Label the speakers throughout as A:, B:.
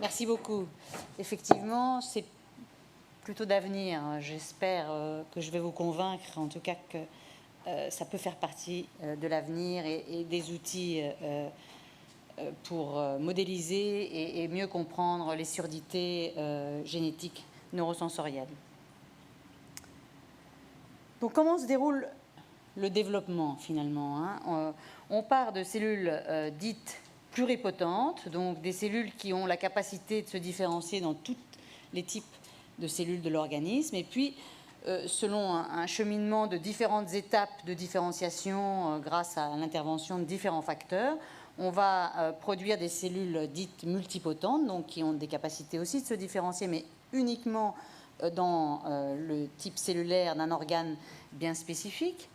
A: Merci beaucoup. Effectivement, c'est plutôt d'avenir. J'espère que je vais vous convaincre, en tout cas, que ça peut faire partie de l'avenir et des outils pour modéliser et mieux comprendre les surdités génétiques neurosensorielles. Donc, comment se déroule le développement, finalement, hein? On part de cellules dites pluripotentes, donc des cellules qui ont la capacité de se différencier dans tous les types de cellules de l'organisme, et puis, selon un cheminement de différentes étapes de différenciation grâce à l'intervention de différents facteurs, on va produire des cellules dites multipotentes, donc qui ont des capacités aussi de se différencier, mais uniquement dans le type cellulaire d'un organe bien spécifique.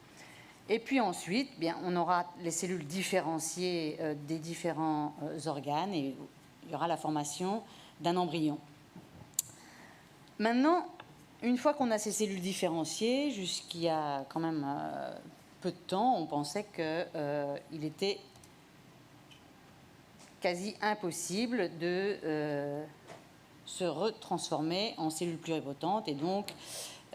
A: Et puis ensuite, bien, on aura les cellules différenciées des différents organes et il y aura la formation d'un embryon. Maintenant, une fois qu'on a ces cellules différenciées, jusqu'il y a quand même peu de temps, on pensait qu'il était quasi impossible de se retransformer en cellules pluripotentes, et donc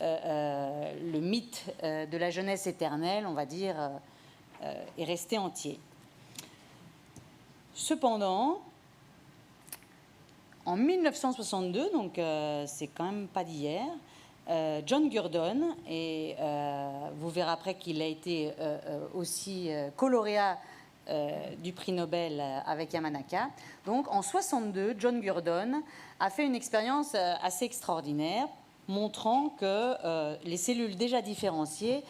A: le mythe de la jeunesse éternelle, on va dire, est resté entier. Cependant, en 1962, donc c'est quand même pas d'hier, John Gurdon, et vous verrez après qu'il a été aussi lauréat du prix Nobel avec Yamanaka. Donc en 1962, John Gurdon a fait une expérience assez extraordinaire, montrant que les cellules déjà différenciées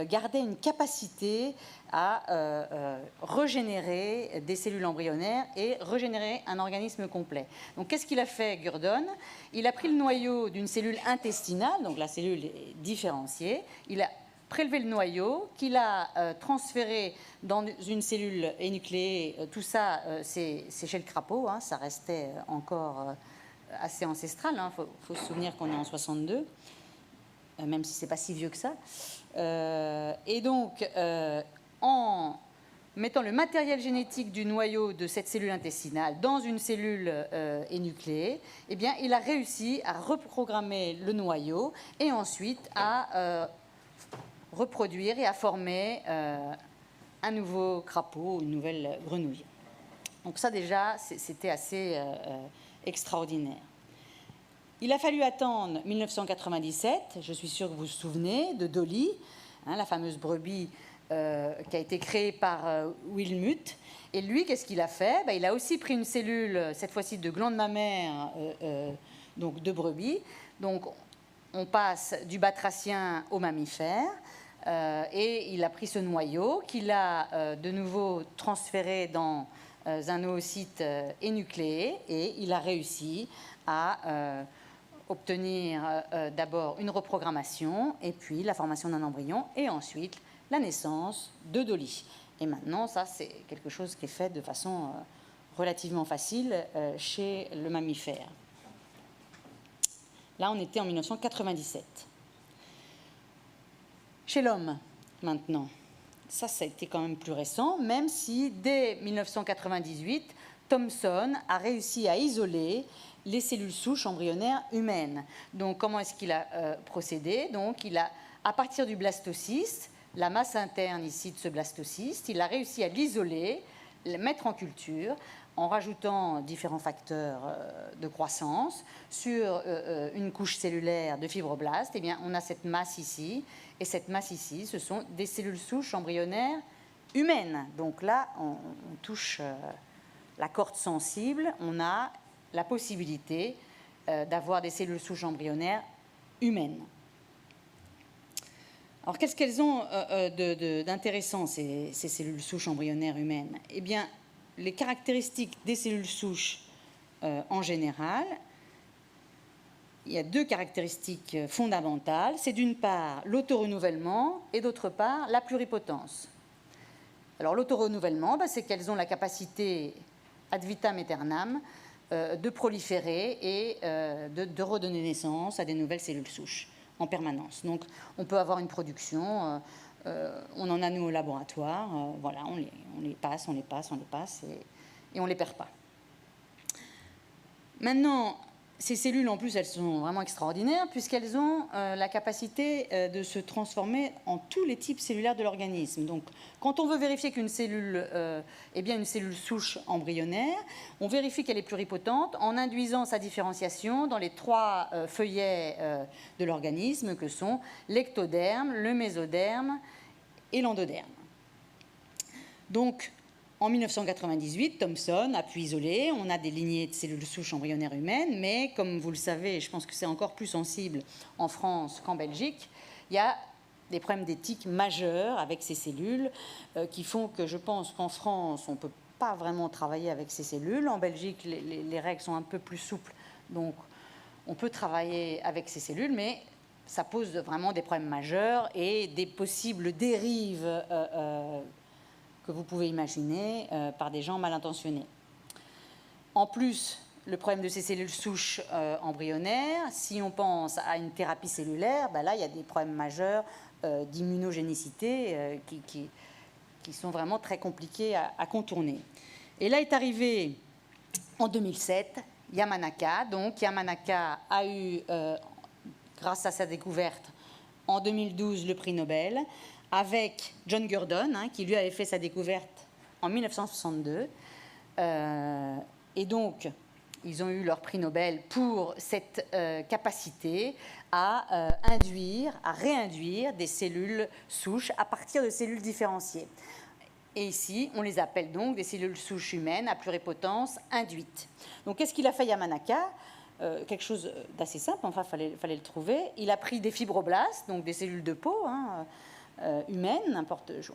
A: gardaient une capacité à régénérer des cellules embryonnaires et régénérer un organisme complet. Donc qu'est-ce qu'il a fait, Gurdon? Il a pris le noyau d'une cellule intestinale, donc la cellule est différenciée, il a prélevé le noyau, qu'il a transféré dans une cellule énucléée. Tout ça, c'est chez le crapaud, hein, ça restait encore assez ancestral. Il faut se souvenir qu'on est en 62, même si ce n'est pas si vieux que ça. Et donc, en mettant le matériel génétique du noyau de cette cellule intestinale dans une cellule énucléée, eh bien, il a réussi à reprogrammer le noyau et ensuite à reproduire et à former un nouveau crapaud, une nouvelle grenouille. Donc ça déjà, c'était assez extraordinaire. Il a fallu attendre 1997, je suis sûre que vous vous souvenez, de Dolly, hein, la fameuse brebis qui a été créée par Wilmut. Et lui, qu'est-ce qu'il a fait? Il a aussi pris une cellule, cette fois-ci de glande mammaire, donc de brebis. Donc on passe du batracien au mammifère. Et il a pris ce noyau qu'il a de nouveau transféré dans un oocyte énucléé, et il a réussi à obtenir d'abord une reprogrammation, et puis la formation d'un embryon, et ensuite la naissance de Dolly. Et maintenant, ça, c'est quelque chose qui est fait de façon relativement facile chez le mammifère. Là, on était en 1997. Chez l'homme, maintenant, ça a été quand même plus récent, même si dès 1998, Thomson a réussi à isoler les cellules souches embryonnaires humaines. Donc, comment est-ce qu'il a procédé? Donc, il a, à partir du blastocyste, la masse interne ici de ce blastocyste, il a réussi à l'isoler, le mettre en culture, en rajoutant différents facteurs de croissance sur une couche cellulaire de fibroblastes. Eh bien, on a cette masse ici, et cette masse ici, ce sont des cellules souches embryonnaires humaines. Donc là, on touche la corde sensible, on a la possibilité d'avoir des cellules souches embryonnaires humaines. Alors, qu'est-ce qu'elles ont d'intéressant, ces cellules souches embryonnaires humaines? Eh bien, les caractéristiques des cellules souches en général, il y a deux caractéristiques fondamentales. C'est d'une part l'autorenouvellement et d'autre part la pluripotence. Alors, l'autorenouvellement, c'est qu'elles ont la capacité ad vitam aeternam de proliférer et de redonner naissance à des nouvelles cellules souches en permanence. Donc, on peut avoir une production, on en a nous au laboratoire, voilà, on les passe et on ne les perd pas. Maintenant, ces cellules, en plus, elles sont vraiment extraordinaires puisqu'elles ont la capacité de se transformer en tous les types cellulaires de l'organisme. Donc, quand on veut vérifier qu'une cellule est bien une cellule souche embryonnaire, on vérifie qu'elle est pluripotente en induisant sa différenciation dans les 3 feuillets de l'organisme que sont l'ectoderme, le mésoderme et l'endoderme. Donc, en 1998, Thomson a pu isoler, on a des lignées de cellules souches embryonnaires humaines, mais comme vous le savez, je pense que c'est encore plus sensible en France qu'en Belgique, il y a des problèmes d'éthique majeurs avec ces cellules qui font que je pense qu'en France, on ne peut pas vraiment travailler avec ces cellules. En Belgique, les règles sont un peu plus souples, donc on peut travailler avec ces cellules, mais ça pose vraiment des problèmes majeurs et des possibles dérives que vous pouvez imaginer par des gens mal intentionnés. En plus, le problème de ces cellules souches embryonnaires, si on pense à une thérapie cellulaire, ben là, il y a des problèmes majeurs d'immunogénicité qui sont vraiment très compliqués à contourner. Et là est arrivé, en 2007, Yamanaka. Donc, Yamanaka a eu, grâce à sa découverte, en 2012, le prix Nobel, avec John Gurdon, qui lui avait fait sa découverte en 1962. Et donc, ils ont eu leur prix Nobel pour cette capacité à réinduire des cellules souches à partir de cellules différenciées. Et ici, on les appelle donc des cellules souches humaines à pluripotence induite. Donc, qu'est-ce qu'il a fait Yamanaka ? Quelque chose d'assez simple, enfin, fallait le trouver. Il a pris des fibroblastes, donc des cellules de peau, humaines, n'importe, je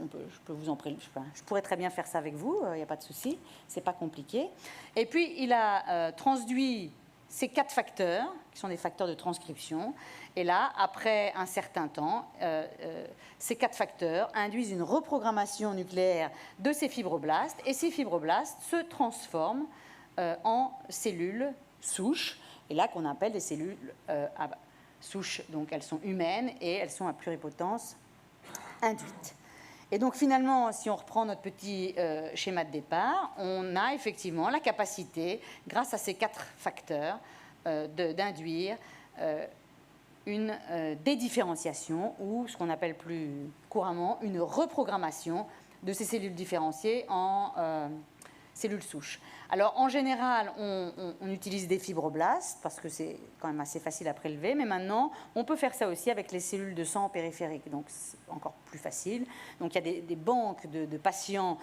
A: pourrais très bien faire ça avec vous, il n'y a pas de souci, c'est pas compliqué. Et puis il a transduit ces 4 facteurs, qui sont des facteurs de transcription, et là, après un certain temps, ces 4 facteurs induisent une reprogrammation nucléaire de ces fibroblastes, et ces fibroblastes se transforment en cellules souches, et là qu'on appelle des cellules souches, donc elles sont humaines et elles sont à pluripotence induite. Et donc finalement, si on reprend notre petit schéma de départ, on a effectivement la capacité, grâce à ces 4 facteurs, d'induire une dédifférenciation ou ce qu'on appelle plus couramment une reprogrammation de ces cellules différenciées en cellules souches. Alors en général, on utilise des fibroblastes parce que c'est quand même assez facile à prélever, mais maintenant on peut faire ça aussi avec les cellules de sang périphériques, donc c'est encore plus facile. Donc il y a des banques de patients,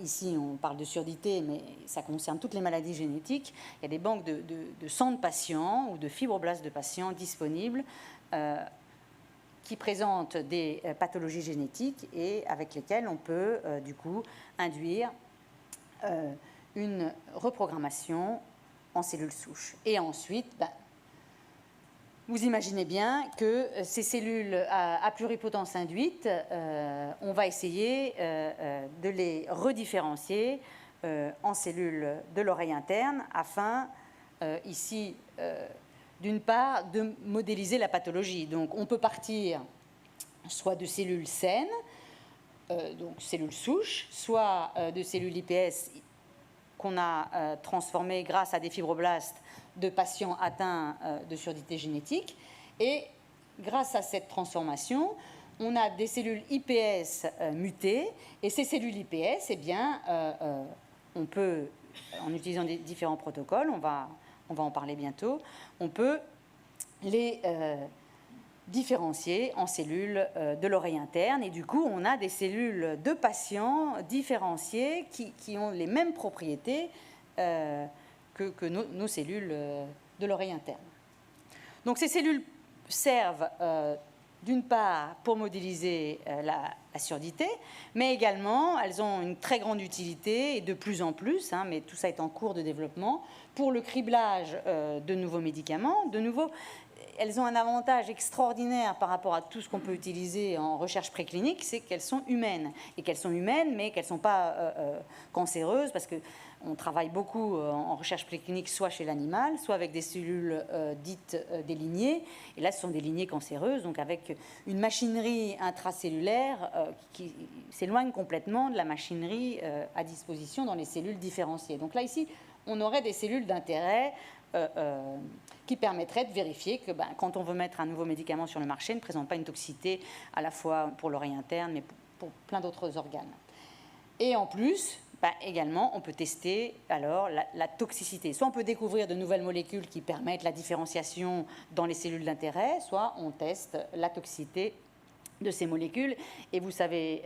A: ici on parle de surdité, mais ça concerne toutes les maladies génétiques. Il y a des banques de sang de patients ou de fibroblastes de patients disponibles qui présentent des pathologies génétiques et avec lesquelles on peut du coup induire une reprogrammation en cellules souches. Et ensuite, vous imaginez bien que ces cellules à pluripotence induite, on va essayer de les redifférencier en cellules de l'oreille interne afin, ici, d'une part, de modéliser la pathologie. Donc, on peut partir soit de cellules saines, donc cellules souches, soit de cellules iPS qu'on a transformées grâce à des fibroblastes de patients atteints de surdité génétique. Et grâce à cette transformation, on a des cellules iPS mutées. Et ces cellules iPS, eh bien, on peut, en utilisant des différents protocoles, on va en parler bientôt, on peut les différenciées en cellules de l'oreille interne. Et du coup, on a des cellules de patients différenciées qui ont les mêmes propriétés que nos cellules de l'oreille interne. Donc ces cellules servent d'une part pour modéliser la surdité, mais également elles ont une très grande utilité, et de plus en plus, mais tout ça est en cours de développement, pour le criblage de nouveaux médicaments. De nouveau, elles ont un avantage extraordinaire par rapport à tout ce qu'on peut utiliser en recherche préclinique, c'est qu'elles sont humaines. Et qu'elles sont humaines, mais qu'elles ne sont pas cancéreuses, parce qu'on travaille beaucoup en recherche préclinique, soit chez l'animal, soit avec des cellules dites des lignées. Et là, ce sont des lignées cancéreuses, donc avec une machinerie intracellulaire qui s'éloigne complètement de la machinerie à disposition dans les cellules différenciées. Donc là, ici, on aurait des cellules d'intérêt qui permettrait de vérifier que quand on veut mettre un nouveau médicament sur le marché, il ne présente pas une toxicité à la fois pour l'oreille interne, mais pour plein d'autres organes. Et en plus, également, on peut tester alors la toxicité. Soit on peut découvrir de nouvelles molécules qui permettent la différenciation dans les cellules d'intérêt, soit on teste la toxicité de ces molécules. Et vous savez,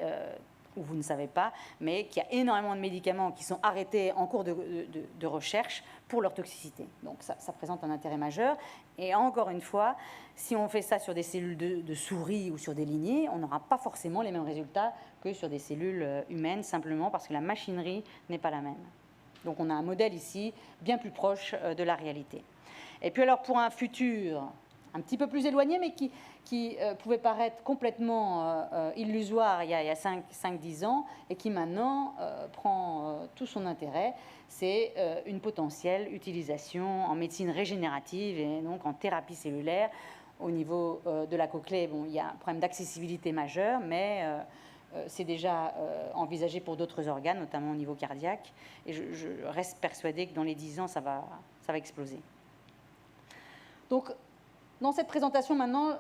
A: ou vous ne savez pas, mais qu'il y a énormément de médicaments qui sont arrêtés en cours de recherche pour leur toxicité. Donc ça présente un intérêt majeur. Et encore une fois, si on fait ça sur des cellules de souris ou sur des lignées, on n'aura pas forcément les mêmes résultats que sur des cellules humaines, simplement parce que la machinerie n'est pas la même. Donc on a un modèle ici bien plus proche de la réalité. Et puis alors pour un futur un petit peu plus éloigné, mais qui pouvait paraître complètement illusoire il y a 5-10 ans et qui maintenant prend tout son intérêt, c'est une potentielle utilisation en médecine régénérative et donc en thérapie cellulaire. Au niveau de la cochlée, il y a un problème d'accessibilité majeur, mais c'est déjà envisagé pour d'autres organes, notamment au niveau cardiaque. Et je reste persuadée que dans les 10 ans, ça va exploser. Donc, dans cette présentation, maintenant,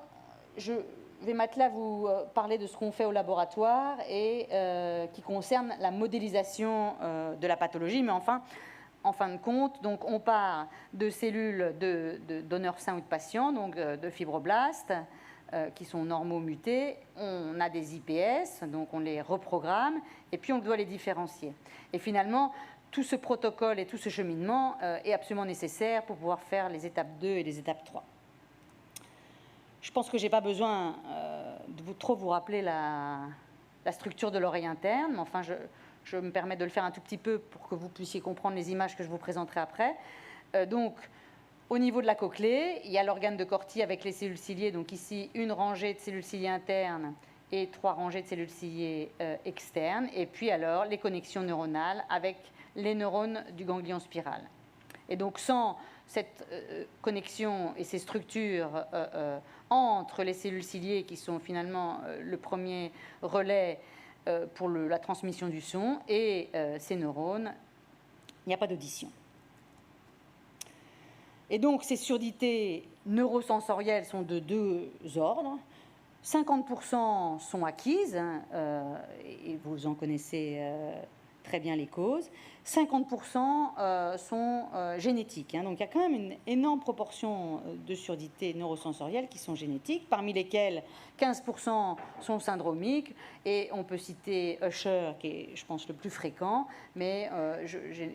A: je vais m'atteler à vous parler de ce qu'on fait au laboratoire et qui concerne la modélisation de la pathologie. Mais enfin, en fin de compte, donc, on part de cellules de donneurs sains ou de patients, donc de fibroblastes, qui sont normaux mutés. On a des IPS, donc on les reprogramme, et puis on doit les différencier. Et finalement, tout ce protocole et tout ce cheminement est absolument nécessaire pour pouvoir faire les étapes 2 et les étapes 3. Je pense que je n'ai pas besoin de trop vous rappeler la structure de l'oreille interne, mais enfin, je me permets de le faire un tout petit peu pour que vous puissiez comprendre les images que je vous présenterai après. Donc, au niveau de la cochlée, il y a l'organe de Corti avec les cellules ciliées. Donc ici, une rangée de cellules ciliées internes et 3 rangées de cellules ciliées externes. Et puis alors, les connexions neuronales avec les neurones du ganglion spiral. Et donc, sans cette connexion et ces structures entre les cellules ciliées, qui sont finalement le premier relais pour la transmission du son, et ces neurones, il n'y a pas d'audition. Et donc, ces surdités neurosensorielles sont de 2 ordres. 50% sont acquises, et vous en connaissez très bien les causes. 50% sont génétiques. Donc, il y a quand même une énorme proportion de surdités neurosensorielles qui sont génétiques, parmi lesquelles 15% sont syndromiques. Et on peut citer Usher, qui est, je pense, le plus fréquent, mais j'ai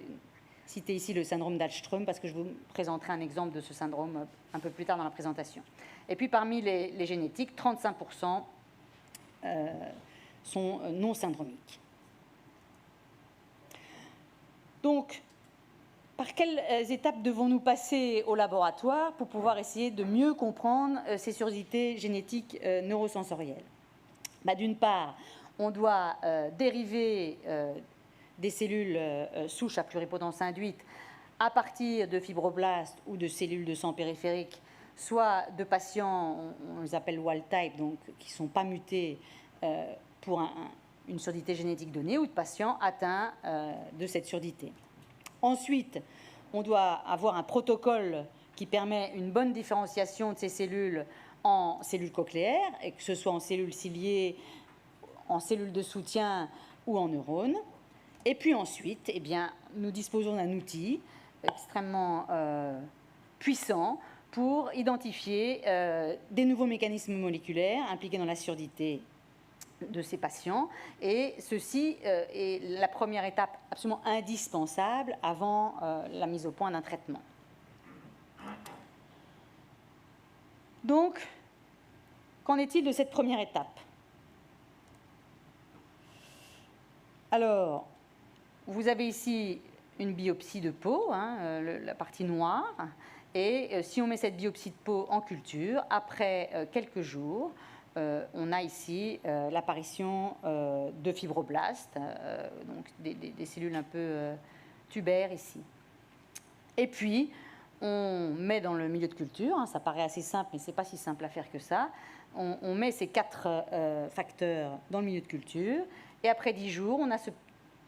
A: citer ici le syndrome d'Alström parce que je vous présenterai un exemple de ce syndrome un peu plus tard dans la présentation. Et puis parmi les génétiques, 35% sont non syndromiques. Donc, par quelles étapes devons-nous passer au laboratoire pour pouvoir essayer de mieux comprendre ces surdités génétiques neurosensorielles? D'une part, on doit dériver des cellules souches à pluripotence induite à partir de fibroblastes ou de cellules de sang périphériques, soit de patients, on les appelle wild type, donc qui ne sont pas mutés pour une surdité génétique donnée, ou de patients atteints de cette surdité. Ensuite, on doit avoir un protocole qui permet une bonne différenciation de ces cellules en cellules cochléaires, et que ce soit en cellules ciliées, en cellules de soutien ou en neurones. Et puis ensuite, nous disposons d'un outil extrêmement puissant pour identifier des nouveaux mécanismes moléculaires impliqués dans la surdité de ces patients. Et ceci est la première étape absolument indispensable avant la mise au point d'un traitement. Donc, qu'en est-il de cette première étape? Alors, vous avez ici une biopsie de peau, la partie noire, et si on met cette biopsie de peau en culture, après quelques jours, on a ici l'apparition de fibroblastes, donc des cellules un peu tubaires ici. Et puis, on met dans le milieu de culture, ça paraît assez simple, mais ce n'est pas si simple à faire que ça, on met ces 4 facteurs dans le milieu de culture, et après 10 jours, on a ce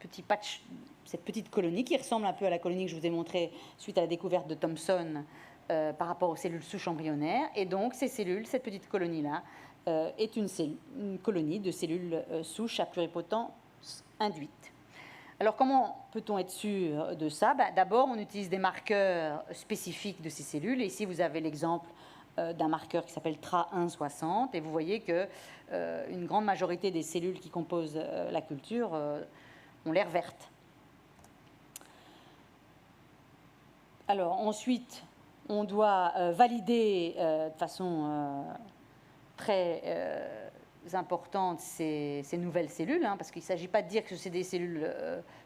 A: petit patch, cette petite colonie qui ressemble un peu à la colonie que je vous ai montrée suite à la découverte de Thomson par rapport aux cellules souches embryonnaires. Et donc, ces cellules, cette petite colonie-là, est une colonie de cellules souches à pluripotence induites. Alors, comment peut-on être sûr de ça? D'abord, on utilise des marqueurs spécifiques de ces cellules. Et ici, vous avez l'exemple d'un marqueur qui s'appelle TRA160. Et vous voyez qu'une grande majorité des cellules qui composent la culture ont l'air vertes. Alors, ensuite, on doit valider de façon très importante ces nouvelles cellules, hein, parce qu'il ne s'agit pas de dire que c'est des cellules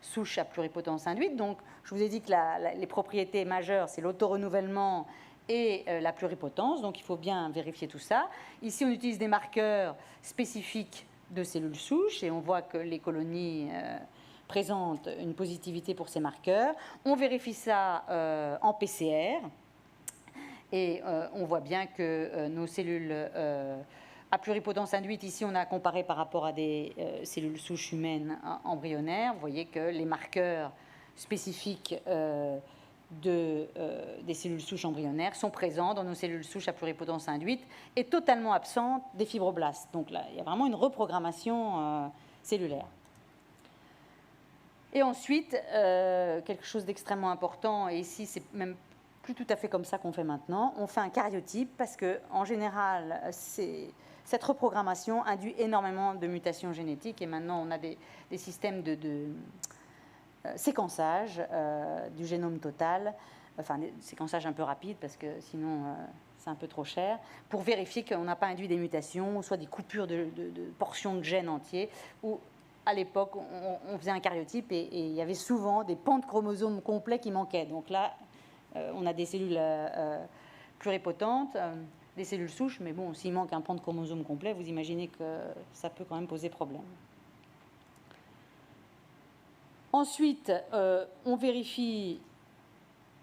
A: souches à pluripotence induite. Donc, je vous ai dit que les propriétés majeures, c'est l'autorenouvellement et la pluripotence. Donc, il faut bien vérifier tout ça. Ici, on utilise des marqueurs spécifiques de cellules souches et on voit que les colonies présentent une positivité pour ces marqueurs. On vérifie ça en PCR et on voit bien que nos cellules à pluripotence induite, ici on a comparé par rapport à des cellules souches humaines embryonnaires. Vous voyez que les marqueurs spécifiques des cellules souches embryonnaires sont présents dans nos cellules souches à pluripotence induite et totalement absentes des fibroblastes. Donc là, il y a vraiment une reprogrammation cellulaire. Et ensuite, quelque chose d'extrêmement important, et ici c'est même plus tout à fait comme ça qu'on fait maintenant, on fait un karyotype parce qu'en général, cette reprogrammation induit énormément de mutations génétiques et maintenant on a des systèmes de séquençage du génome total, enfin des séquençages un peu rapides parce que sinon c'est un peu trop cher, pour vérifier qu'on n'a pas induit des mutations ou soit des coupures de portions de gènes entiers ou à l'époque, on faisait un karyotype et il y avait souvent des pans de chromosomes complets qui manquaient. Donc là, on a des cellules pluripotentes, des cellules souches, mais bon, s'il manque un pan de chromosome complet, vous imaginez que ça peut quand même poser problème. Ensuite, on vérifie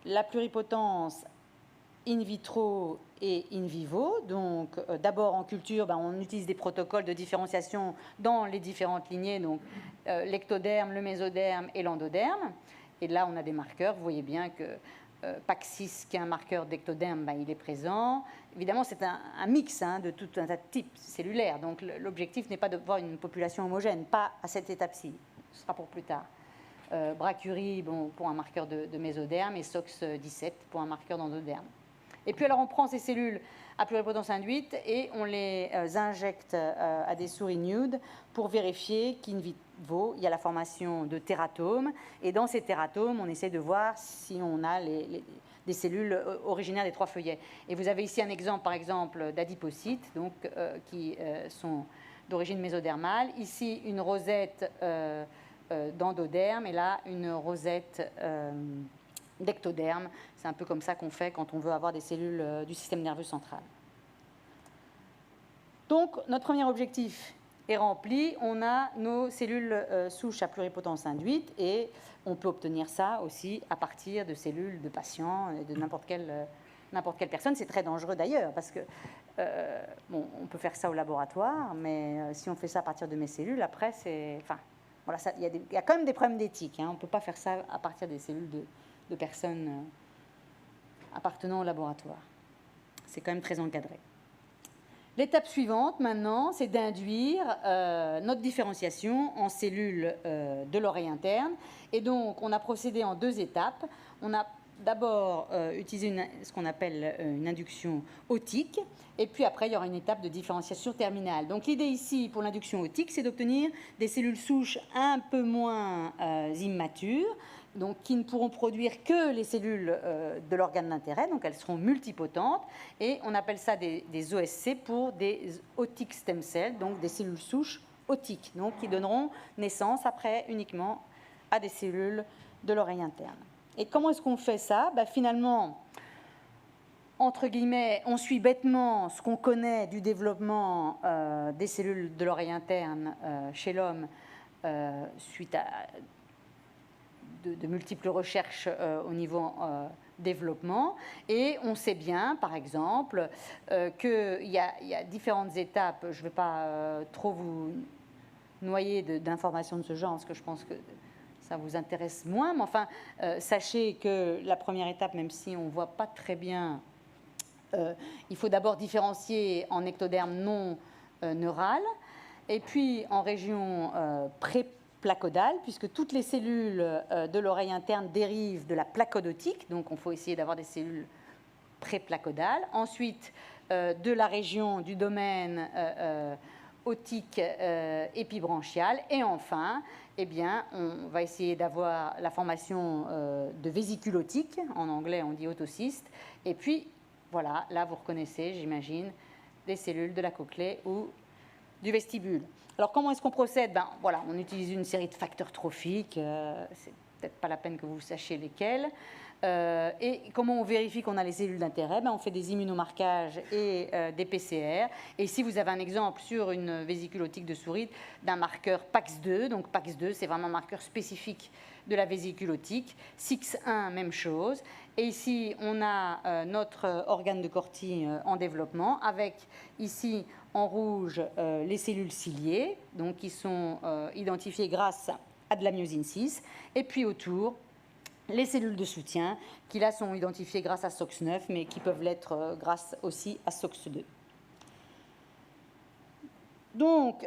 A: la pluripotence in vitro et in vivo. Donc, d'abord en culture, on utilise des protocoles de différenciation dans les différentes lignées, donc l'ectoderme, le mésoderme et l'endoderme. Et là, on a des marqueurs. Vous voyez bien que PAC6, qui est un marqueur d'ectoderme, il est présent. Évidemment, c'est un mix de tout un tas de types cellulaires. Donc, l'objectif n'est pas de voir une population homogène, pas à cette étape-ci. Ce sera pour plus tard. Brachyurie, pour un marqueur de mésoderme, et SOX17 pour un marqueur d'endoderme. Et puis alors on prend ces cellules à pluripotence induite et on les injecte à des souris nudes pour vérifier qu'in vivo, il y a la formation de tératomes. Et dans ces tératomes, on essaie de voir si on a des cellules originaires des 3 feuillets. Et vous avez ici un exemple, par exemple, d'adipocytes donc, qui sont d'origine mésodermale. Ici, une rosette d'endoderme et là, une rosette d'ectoderme. C'est un peu comme ça qu'on fait quand on veut avoir des cellules du système nerveux central. Donc, notre premier objectif est rempli. On a nos cellules souches à pluripotence induite et on peut obtenir ça aussi à partir de cellules de patients et de n'importe quelle personne. C'est très dangereux d'ailleurs parce que on peut faire ça au laboratoire, mais si on fait ça à partir de mes cellules, après, c'est... Enfin, voilà, il y a quand même des problèmes d'éthique. On ne peut pas faire ça à partir des cellules de personnes appartenant au laboratoire. C'est quand même très encadré. L'étape suivante, maintenant, c'est d'induire notre différenciation en cellules de l'oreille interne. Et donc, on a procédé en 2 étapes. On a d'abord utilisé ce qu'on appelle une induction otique. Et puis après, il y aura une étape de différenciation terminale. Donc, l'idée ici, pour l'induction otique, c'est d'obtenir des cellules souches un peu moins immatures, donc qui ne pourront produire que les cellules de l'organe d'intérêt, donc elles seront multipotentes, et on appelle ça des OSC pour des otic stem cells, donc des cellules souches otiques, donc qui donneront naissance après uniquement à des cellules de l'oreille interne. Et comment est-ce qu'on fait ça? Finalement, entre guillemets, on suit bêtement ce qu'on connaît du développement des cellules de l'oreille interne chez l'homme suite à de multiples recherches au niveau développement. Et on sait bien, par exemple, qu'il y a différentes étapes. Je ne vais pas trop vous noyer d'informations de ce genre, parce que je pense que ça vous intéresse moins, mais enfin, sachez que la première étape, même si on ne voit pas très bien, il faut d'abord différencier en ectoderme non neural, et puis en région préplacodale, puisque toutes les cellules de l'oreille interne dérivent de la placodotique, donc il faut essayer d'avoir des cellules préplacodales. Ensuite, de la région du domaine otique épibranchial. Et enfin, eh bien, on va essayer d'avoir la formation de vésicules otiques. En anglais, on dit otocyste. Et puis, voilà, là, vous reconnaissez, j'imagine, des cellules de la cochlée ou du vestibule. Alors, comment est-ce qu'on procède? Ben, voilà, on utilise une série de facteurs trophiques. C'est peut-être pas la peine que vous sachiez lesquels. Et comment on vérifie qu'on a les cellules d'intérêt? Ben, on fait des immunomarquages et des PCR. Et ici, vous avez un exemple sur une vésicule otique de souris d'un marqueur PAX2. Donc PAX2, c'est vraiment un marqueur spécifique de la vésicule otique. SIX1, même chose. Et ici, on a notre organe de Corti en développement, avec ici en rouge les cellules ciliées, donc qui sont identifiées grâce à de la myosine 6. Et puis autour, les cellules de soutien, qui là sont identifiées grâce à SOX9, mais qui peuvent l'être grâce aussi à SOX2. Donc,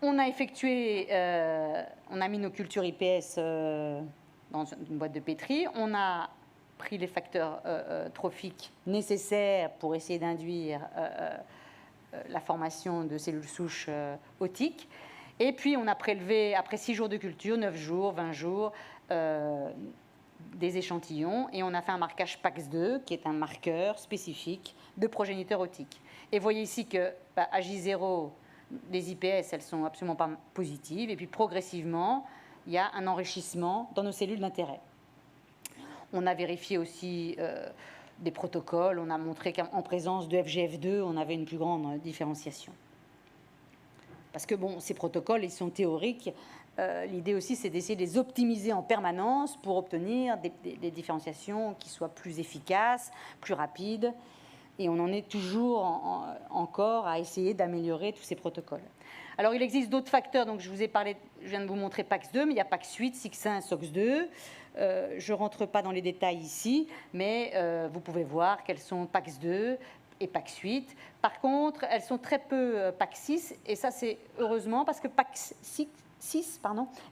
A: on a effectué, on a mis nos cultures IPS dans une boîte de pétri, on a pris les facteurs trophiques nécessaires pour essayer d'induire la formation de cellules souches otiques, et puis on a prélevé, après 6 jours de culture, 9 jours, 20 jours, des échantillons, et on a fait un marquage PAX2, qui est un marqueur spécifique de progéniteur otique. Et vous voyez ici que à J0, les IPS, elles sont absolument pas positives, et puis progressivement, il y a un enrichissement dans nos cellules d'intérêt. On a vérifié aussi des protocoles, on a montré qu'en présence de FGF2, on avait une plus grande différenciation. Parce que bon, ces protocoles, ils sont théoriques. L'idée aussi, c'est d'essayer de les optimiser en permanence pour obtenir des différenciations qui soient plus efficaces, plus rapides. Et on en est toujours encore à essayer d'améliorer tous ces protocoles. Alors, il existe d'autres facteurs. Donc, je vous ai parlé, je viens de vous montrer PAX2, mais il y a PAX8, SIX1, SOX2. Je ne rentre pas dans les détails ici, mais vous pouvez voir qu'elles sont PAX2 et PAX8. Par contre, elles sont très peu PAX6, et ça, c'est heureusement, parce que PAX6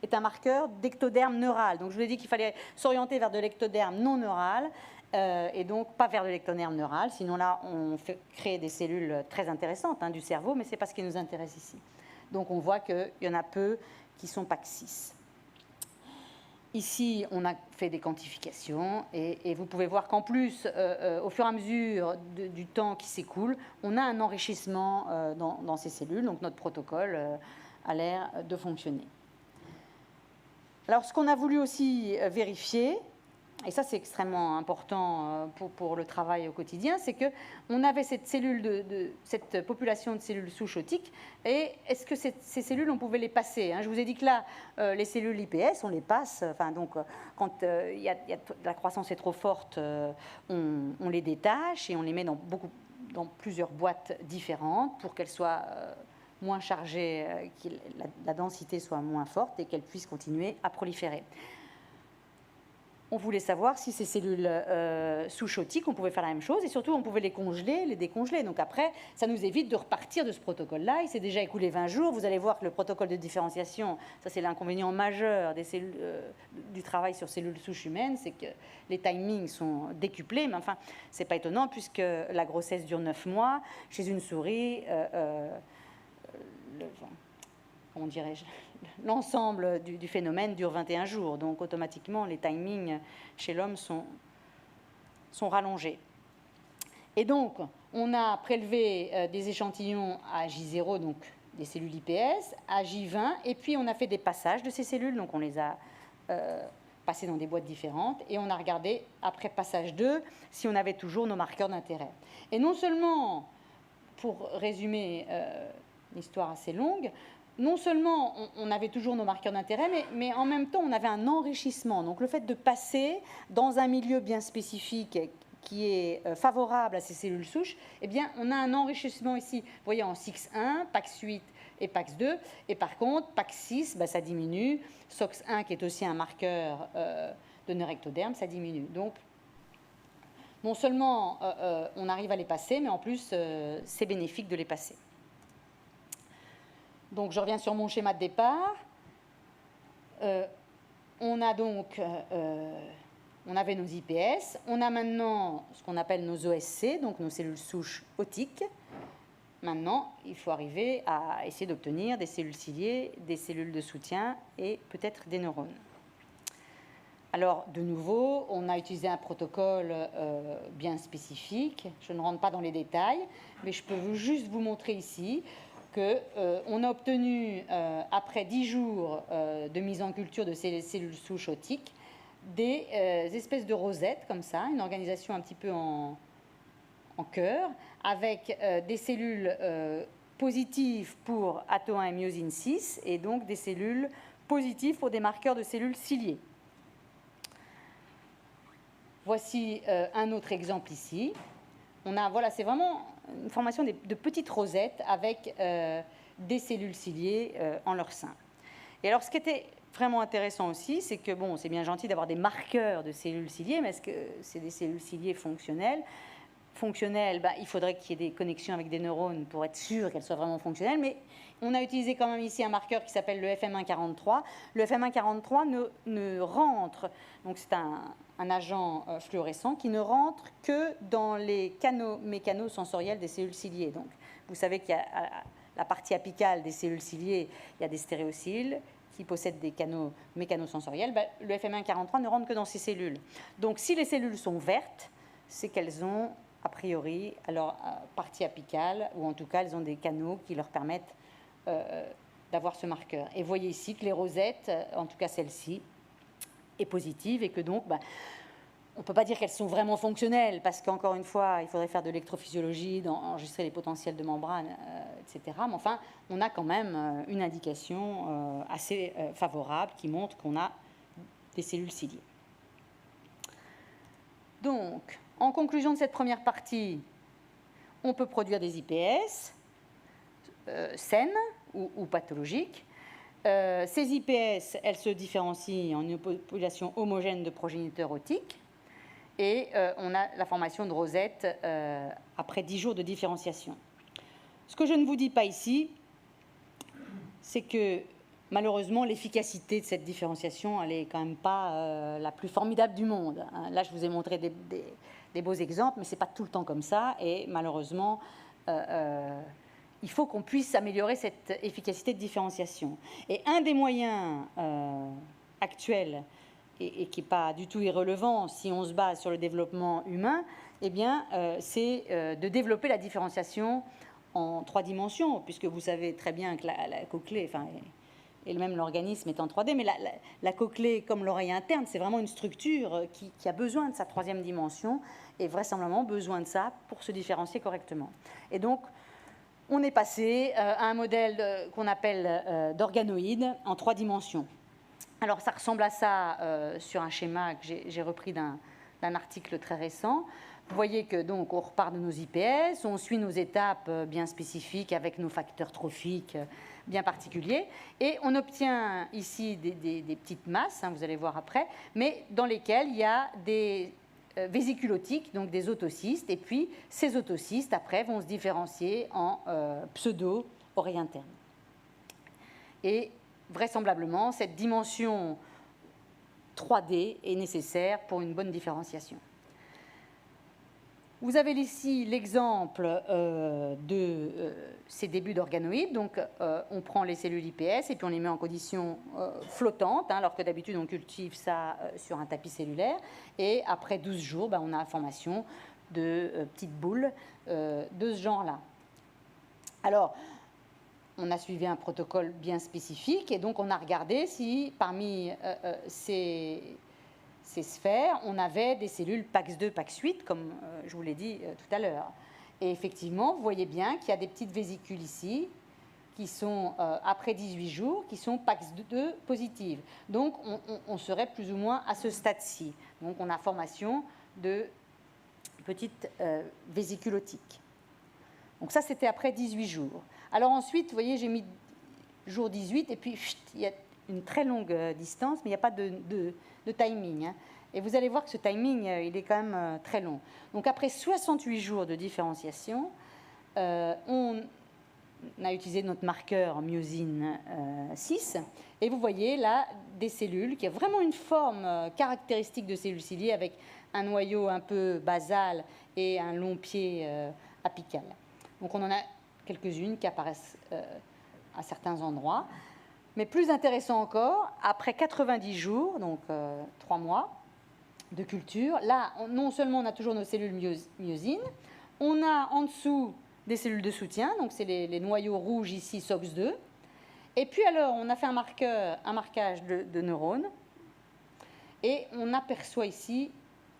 A: est un marqueur d'ectoderme neural. Donc, je vous ai dit qu'il fallait s'orienter vers de l'ectoderme non neural, et donc pas vers de l'ectoderme neural. Sinon, là, on fait créer des cellules très intéressantes du cerveau, mais ce n'est pas ce qui nous intéresse ici. Donc, on voit qu'il y en a peu qui sont PAX6. Ici, on a fait des quantifications, et vous pouvez voir qu'en plus, au fur et à mesure du temps qui s'écoule, on a un enrichissement dans ces cellules. Donc, notre protocole a l'air de fonctionner. Alors, ce qu'on a voulu aussi vérifier, et ça c'est extrêmement important pour le travail au quotidien, c'est qu'on avait cette cette population de cellules souches otiques, et est-ce que ces cellules, on pouvait les passer? Je vous ai dit que là, les cellules IPS, on les passe, donc quand la croissance est trop forte, on les détache et on les met dans plusieurs boîtes différentes pour qu'elles soient moins chargées, que la densité soit moins forte et qu'elles puissent continuer à proliférer. On voulait savoir si ces cellules souches otiques, on pouvait faire la même chose, et surtout on pouvait les congeler, les décongeler. Donc après, ça nous évite de repartir de ce protocole-là. Il s'est déjà écoulé 20 jours. Vous allez voir que le protocole de différenciation, ça c'est l'inconvénient majeur des cellules, du travail sur cellules souches humaines, c'est que les timings sont décuplés. Mais enfin, c'est pas étonnant puisque la grossesse dure 9 mois. Chez une souris, comment dirais-je, l'ensemble du phénomène dure 21 jours. Donc, automatiquement, les timings chez l'homme sont rallongés. Et donc, on a prélevé des échantillons à J0, donc des cellules IPS, à J20, et puis on a fait des passages de ces cellules. Donc, on les a passées dans des boîtes différentes, et on a regardé, après passage 2, si on avait toujours nos marqueurs d'intérêt. Et non seulement, pour résumer l'histoire assez longue, non seulement on avait toujours nos marqueurs d'intérêt, mais en même temps, on avait un enrichissement. Donc, le fait de passer dans un milieu bien spécifique qui est favorable à ces cellules souches, eh bien, on a un enrichissement ici, vous voyez, en SIX1, PAX8 et PAX2. Et par contre, PAX6, ça diminue. SOX1, qui est aussi un marqueur de nœud ectoderme, ça diminue. Donc, non seulement on arrive à les passer, mais en plus, c'est bénéfique de les passer. Donc, je reviens sur mon schéma de départ. On a donc... on avait nos IPS, on a maintenant ce qu'on appelle nos OSC, donc nos cellules souches otiques. Maintenant, il faut arriver à essayer d'obtenir des cellules ciliées, des cellules de soutien et peut-être des neurones. Alors, de nouveau, on a utilisé un protocole bien spécifique. Je ne rentre pas dans les détails, mais je peux juste vous montrer ici qu'on a obtenu, après 10 jours de mise en culture de ces cellules souches otiques, des espèces de rosettes comme ça, une organisation un petit peu en cœur, avec des cellules positives pour ATO1 et myosine 6, et donc des cellules positives pour des marqueurs de cellules ciliées. Voici un autre exemple ici. Voilà, c'est vraiment une formation de petites rosettes avec des cellules ciliées en leur sein. Et alors, ce qui était vraiment intéressant aussi, c'est que, bon, c'est bien gentil d'avoir des marqueurs de cellules ciliées, mais est-ce que c'est des cellules ciliées fonctionnelles ? Fonctionnelles, il faudrait qu'il y ait des connexions avec des neurones pour être sûr qu'elles soient vraiment fonctionnelles, mais on a utilisé quand même ici un marqueur qui s'appelle le FM143. Le FM143 ne rentre, donc c'est un agent fluorescent qui ne rentre que dans les canaux mécanosensoriels des cellules ciliées. Donc, vous savez qu'il y a la partie apicale des cellules ciliées, il y a des stéréociles qui possèdent des canaux mécanosensoriels. Le FM143 ne rentre que dans ces cellules. Donc, si les cellules sont vertes, c'est qu'elles ont, a priori, leur partie apicale, ou en tout cas, elles ont des canaux qui leur permettent d'avoir ce marqueur. Et vous voyez ici que les rosettes, en tout cas celle-ci, est positive et que donc, on ne peut pas dire qu'elles sont vraiment fonctionnelles parce qu'encore une fois, il faudrait faire de l'électrophysiologie, enregistrer les potentiels de membrane, etc. Mais enfin, on a quand même une indication assez favorable qui montre qu'on a des cellules ciliées. Donc, en conclusion de cette première partie, on peut produire des IPS saines ou pathologiques. Ces IPS, elles se différencient en une population homogène de progéniteurs otiques. Et on a la formation de rosettes après 10 jours de différenciation. Ce que je ne vous dis pas ici, c'est que malheureusement, l'efficacité de cette différenciation, elle n'est quand même pas la plus formidable du monde. Là, je vous ai montré des beaux exemples, mais ce n'est pas tout le temps comme ça. Et malheureusement, il faut qu'on puisse améliorer cette efficacité de différenciation. Et un des moyens actuels, et qui n'est pas du tout irrelevant si on se base sur le développement humain, c'est de développer la différenciation en 3 dimensions, puisque vous savez très bien que la cochlée, et même l'organisme est en 3D, mais la cochlée, comme l'oreille interne, c'est vraiment une structure qui a besoin de sa 3e dimension, et vraisemblablement besoin de ça pour se différencier correctement. Et donc, on est passé à un modèle qu'on appelle d'organoïde en 3 dimensions. Alors, ça ressemble à ça sur un schéma que j'ai repris d'un article très récent. Vous voyez que donc on repart de nos IPS, on suit nos étapes bien spécifiques avec nos facteurs trophiques bien particuliers, et on obtient ici des petites masses, vous allez voir après, mais dans lesquelles il y a des vésicules otiques, donc des autocystes, et puis ces autocystes après vont se différencier en pseudo-oreilles internes. Et vraisemblablement, cette dimension 3D est nécessaire pour une bonne différenciation. Vous avez ici l'exemple de ces débuts d'organoïdes. Donc, on prend les cellules IPS et puis on les met en conditions flottantes, alors que d'habitude, on cultive ça sur un tapis cellulaire. Et après 12 jours, on a la formation de petites boules de ce genre-là. Alors, on a suivi un protocole bien spécifique et donc on a regardé si parmi ces sphères, on avait des cellules PAX2, PAX8, comme je vous l'ai dit tout à l'heure. Et effectivement, vous voyez bien qu'il y a des petites vésicules ici qui sont, après 18 jours, qui sont PAX2 positives. Donc, on serait plus ou moins à ce stade-ci. Donc, on a formation de petites vésicules otiques. Donc, ça, c'était après 18 jours. Alors ensuite, vous voyez, j'ai mis jour 18, et puis chut, il y a une très longue distance, mais il n'y a pas de timing. Hein. Et vous allez voir que ce timing, il est quand même très long. Donc après 68 jours de différenciation, on a utilisé notre marqueur myosine 6, et vous voyez là des cellules qui ont vraiment une forme caractéristique de cellules ciliées avec un noyau un peu basal et un long pied apical. Donc on en a quelques-unes qui apparaissent à certains endroits. Mais plus intéressant encore, après 90 jours, donc 3 mois de culture, là, non seulement on a toujours nos cellules myosines, on a en dessous des cellules de soutien, donc c'est les noyaux rouges ici, SOX2. Et puis alors, on a fait un marquage de neurones, et on aperçoit ici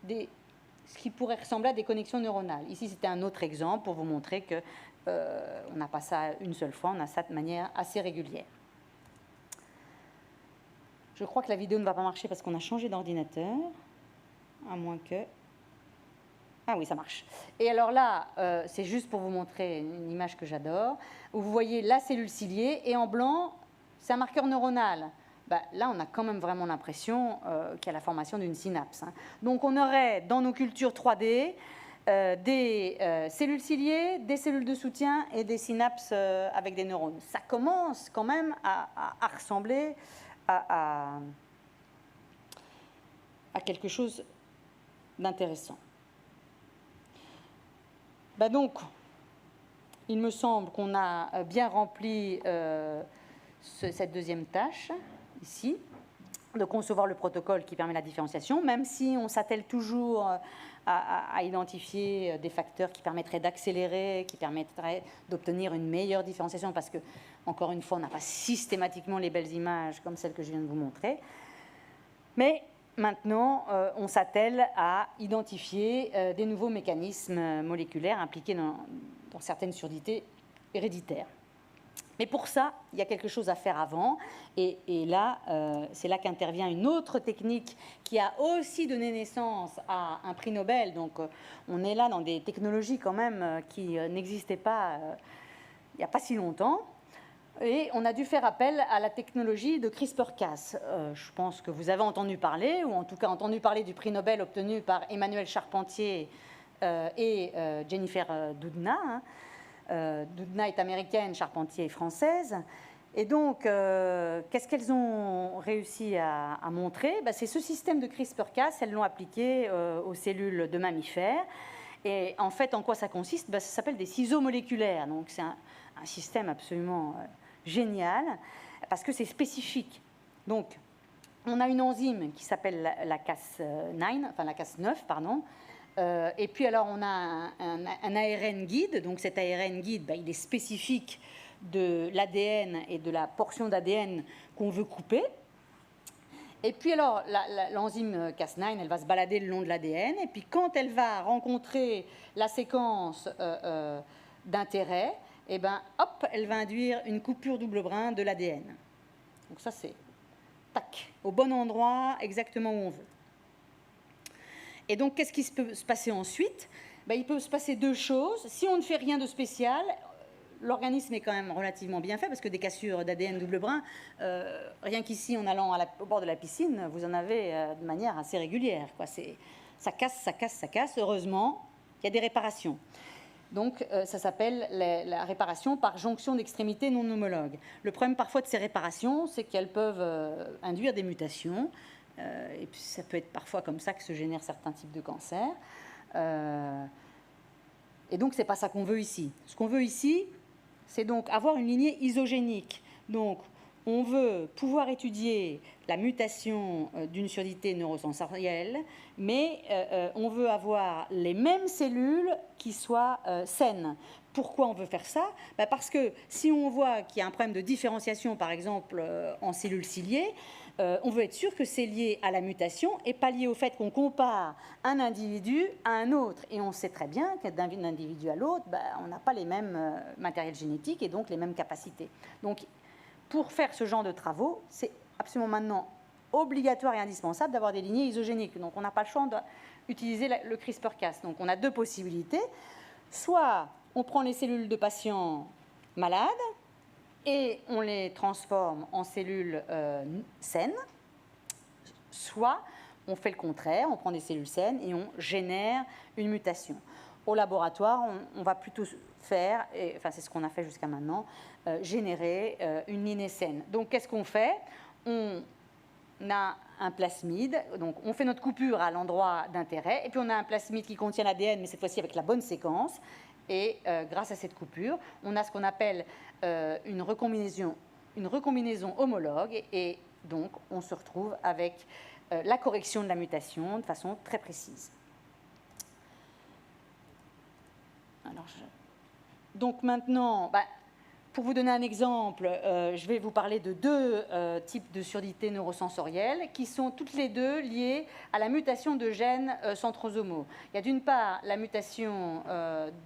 A: ce qui pourrait ressembler à des connexions neuronales. Ici, c'était un autre exemple pour vous montrer que on n'a pas ça une seule fois, on a ça de manière assez régulière. Je crois que la vidéo ne va pas marcher parce qu'on a changé d'ordinateur, à moins que... Ah oui, ça marche. Et alors là, c'est juste pour vous montrer une image que j'adore, où vous voyez la cellule ciliée, et en blanc, c'est un marqueur neuronal. Ben, là, on a quand même vraiment l'impression qu'il y a la formation d'une synapse. Hein. Donc on aurait, dans nos cultures 3D, des cellules ciliées, des cellules de soutien et des synapses avec des neurones. Ça commence quand même à ressembler à quelque chose d'intéressant. Ben donc, il me semble qu'on a bien rempli cette deuxième tâche, ici, de concevoir le protocole qui permet la différenciation, même si on s'attelle toujours à identifier des facteurs qui permettraient d'accélérer, qui permettraient d'obtenir une meilleure différenciation, parce que, encore une fois, on n'a pas systématiquement les belles images comme celles que je viens de vous montrer. Mais maintenant, on s'attelle à identifier des nouveaux mécanismes moléculaires impliqués dans certaines surdité héréditaires. Mais pour ça, il y a quelque chose à faire avant. Et là, c'est là qu'intervient une autre technique qui a aussi donné naissance à un prix Nobel. Donc, on est là dans des technologies quand même qui n'existaient pas il n'y a pas si longtemps. Et on a dû faire appel à la technologie de CRISPR-Cas. Je pense que vous avez entendu parler, ou en tout cas entendu parler du prix Nobel obtenu par Emmanuelle Charpentier et Jennifer Doudna. Hein. Doudna est américaine, Charpentier est française. Et donc, qu'est-ce qu'elles ont réussi à montrer? C'est ce système de CRISPR-Cas, elles l'ont appliqué aux cellules de mammifères. Et en fait, en quoi ça consiste? Ça s'appelle des ciseaux moléculaires. Donc, c'est un système absolument génial, parce que c'est spécifique. Donc, on a une enzyme qui s'appelle la Cas9, pardon. Et puis, alors, on a un ARN guide. Donc, cet ARN guide, il est spécifique de l'ADN et de la portion d'ADN qu'on veut couper. Et puis, alors, l'enzyme Cas9, elle va se balader le long de l'ADN. Et puis, quand elle va rencontrer la séquence d'intérêt, et hop, elle va induire une coupure double brin de l'ADN. Donc ça, c'est tac, au bon endroit, exactement où on veut. Et donc, qu'est-ce qui peut se passer ensuite? Il peut se passer deux choses. Si on ne fait rien de spécial, l'organisme est quand même relativement bien fait, parce que des cassures d'ADN double brin, rien qu'ici, en allant au bord de la piscine, vous en avez de manière assez régulière. Ça casse, ça casse, ça casse. Heureusement, il y a des réparations. Donc, ça s'appelle la réparation par jonction d'extrémités non homologues. Le problème parfois de ces réparations, c'est qu'elles peuvent induire des mutations. Et puis, ça peut être parfois comme ça que se génèrent certains types de cancers. Et donc, ce n'est pas ça qu'on veut ici. Ce qu'on veut ici, c'est donc avoir une lignée isogénique. Donc, on veut pouvoir étudier la mutation d'une surdité neurosensorielle, mais on veut avoir les mêmes cellules qui soient saines. Pourquoi on veut faire ça? Parce que si on voit qu'il y a un problème de différenciation, par exemple, en cellules ciliées, on veut être sûr que c'est lié à la mutation et pas lié au fait qu'on compare un individu à un autre. Et on sait très bien que d'un individu à l'autre, on n'a pas les mêmes matériels génétiques et donc les mêmes capacités. Donc, pour faire ce genre de travaux, c'est absolument maintenant obligatoire et indispensable d'avoir des lignées isogéniques. Donc, on n'a pas le choix d'utiliser le CRISPR-Cas. Donc, on a deux possibilités. Soit on prend les cellules de patients malades, et on les transforme en cellules saines, soit on fait le contraire, on prend des cellules saines et on génère une mutation. Au laboratoire, on va plutôt faire, enfin c'est ce qu'on a fait jusqu'à maintenant, générer une lignée saine. Donc qu'est-ce qu'on fait? On a un plasmide, donc on fait notre coupure à l'endroit d'intérêt, et puis on a un plasmide qui contient l'ADN, mais cette fois-ci avec la bonne séquence, et grâce à cette coupure, on a ce qu'on appelle une recombinaison homologue, et donc on se retrouve avec la correction de la mutation de façon très précise. Alors, donc maintenant, pour vous donner un exemple, je vais vous parler de deux types de surdité neurosensorielle qui sont toutes les deux liées à la mutation de gènes centrosomaux. Il y a d'une part la mutation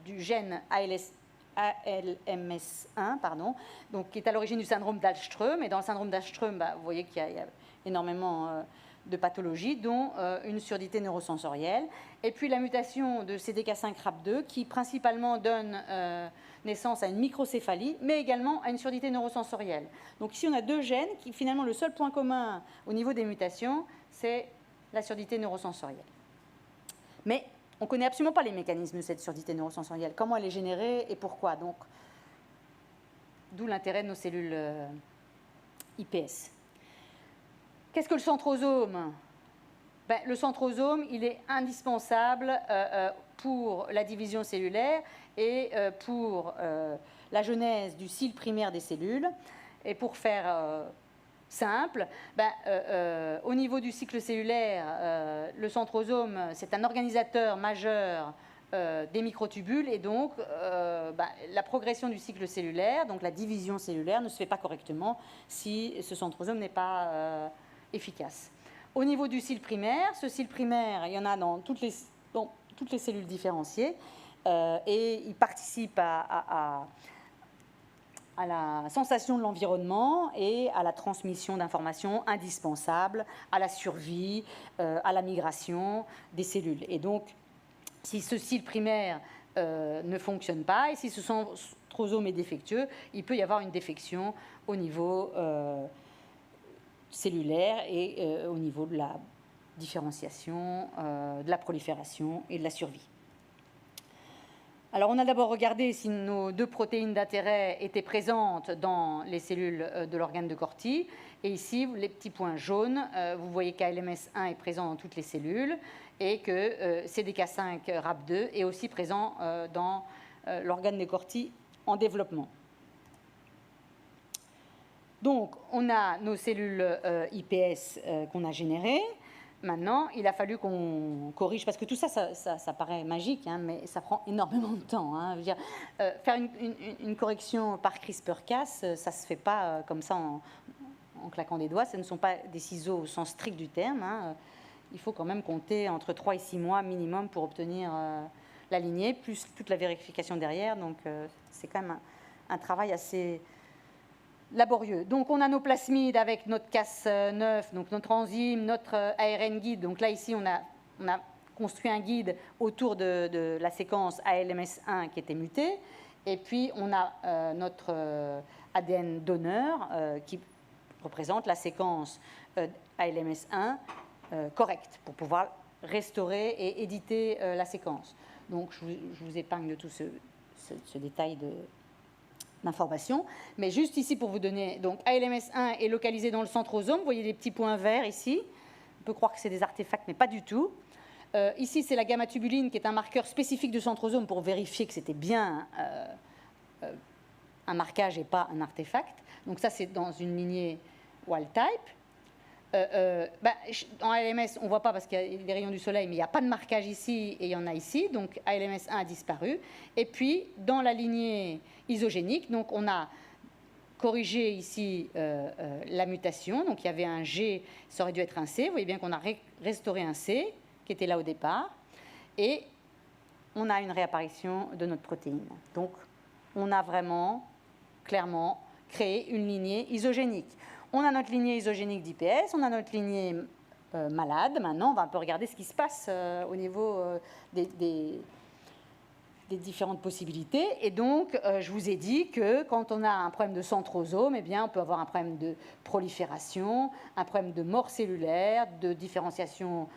A: du gène ALMS1, donc, qui est à l'origine du syndrome d'Alström. Et dans le syndrome d'Alström, vous voyez qu'il y a énormément de pathologies, dont une surdité neurosensorielle. Et puis la mutation de CDK5-RAP2, qui principalement donne naissance à une microcéphalie, mais également à une surdité neurosensorielle. Donc ici, on a deux gènes qui, finalement, le seul point commun au niveau des mutations, c'est la surdité neurosensorielle. Mais on ne connaît absolument pas les mécanismes de cette surdité neurosensorielle, comment elle est générée et pourquoi. Donc, d'où l'intérêt de nos cellules IPS. Qu'est-ce que le centrosome? Le centrosome, il est indispensable pour la division cellulaire et pour la genèse du cyle primaire des cellules. Et pour faire simple, au niveau du cycle cellulaire, le centrosome, c'est un organisateur majeur des microtubules, et donc la progression du cycle cellulaire, donc la division cellulaire, ne se fait pas correctement si ce centrosome n'est pas efficace. Au niveau du cyle primaire, ce cyle primaire, il y en a dans toutes les cellules différenciées, et il participe à la sensation de l'environnement et à la transmission d'informations indispensables à la survie, à la migration des cellules. Et donc, si ce cyle primaire ne fonctionne pas et si ce centrosome est défectueux, il peut y avoir une défection au niveau cellulaire et au niveau de la différenciation, de la prolifération et de la survie. Alors, on a d'abord regardé si nos deux protéines d'intérêt étaient présentes dans les cellules de l'organe de Corti. Et ici, les petits points jaunes, vous voyez qu'ALMS1 est présent dans toutes les cellules et que CDK5-RAP2 est aussi présent dans l'organe de Corti en développement. Donc, on a nos cellules IPS qu'on a générées. Maintenant, il a fallu qu'on corrige, parce que tout ça, ça paraît magique, hein, mais ça prend énormément de temps. Hein. Je veux dire, faire une correction par CRISPR-Cas, ça ne se fait pas comme ça en claquant des doigts. Ce ne sont pas des ciseaux au sens strict du terme. Hein. Il faut quand même compter entre 3 et 6 mois minimum pour obtenir la lignée, plus toute la vérification derrière. Donc, c'est quand même un travail assez laborieux. Donc, on a nos plasmides avec notre Cas9, donc notre enzyme, notre ARN guide. Donc là, ici, on a construit un guide autour de la séquence ALMS1 qui était mutée. Et puis, on a notre ADN donneur qui représente la séquence ALMS1 correcte pour pouvoir restaurer et éditer la séquence. Donc, je vous épargne de tout ce détail d'informations, mais juste ici pour vous donner, donc ALMS1 est localisé dans le centrosome, vous voyez les petits points verts ici, on peut croire que c'est des artefacts, mais pas du tout. Ici, c'est la gamma-tubuline qui est un marqueur spécifique du centrosome pour vérifier que c'était bien un marquage et pas un artefact. Donc ça, c'est dans une lignée wild type. En ALMS, on ne voit pas parce qu'il y a les rayons du soleil, mais il n'y a pas de marquage ici et il y en a ici, donc ALMS1 a disparu. Et puis, dans la lignée isogénique, donc on a corrigé ici la mutation, donc il y avait un G, ça aurait dû être un C, vous voyez bien qu'on a restauré un C, qui était là au départ, et on a une réapparition de notre protéine. Donc, on a vraiment, clairement, créé une lignée isogénique. On a notre lignée isogénique d'IPS, on a notre lignée malade. Maintenant, on va un peu regarder ce qui se passe au niveau des différentes possibilités. Et donc, je vous ai dit que quand on a un problème de centrosome, eh bien, on peut avoir un problème de prolifération, un problème de mort cellulaire, de différenciation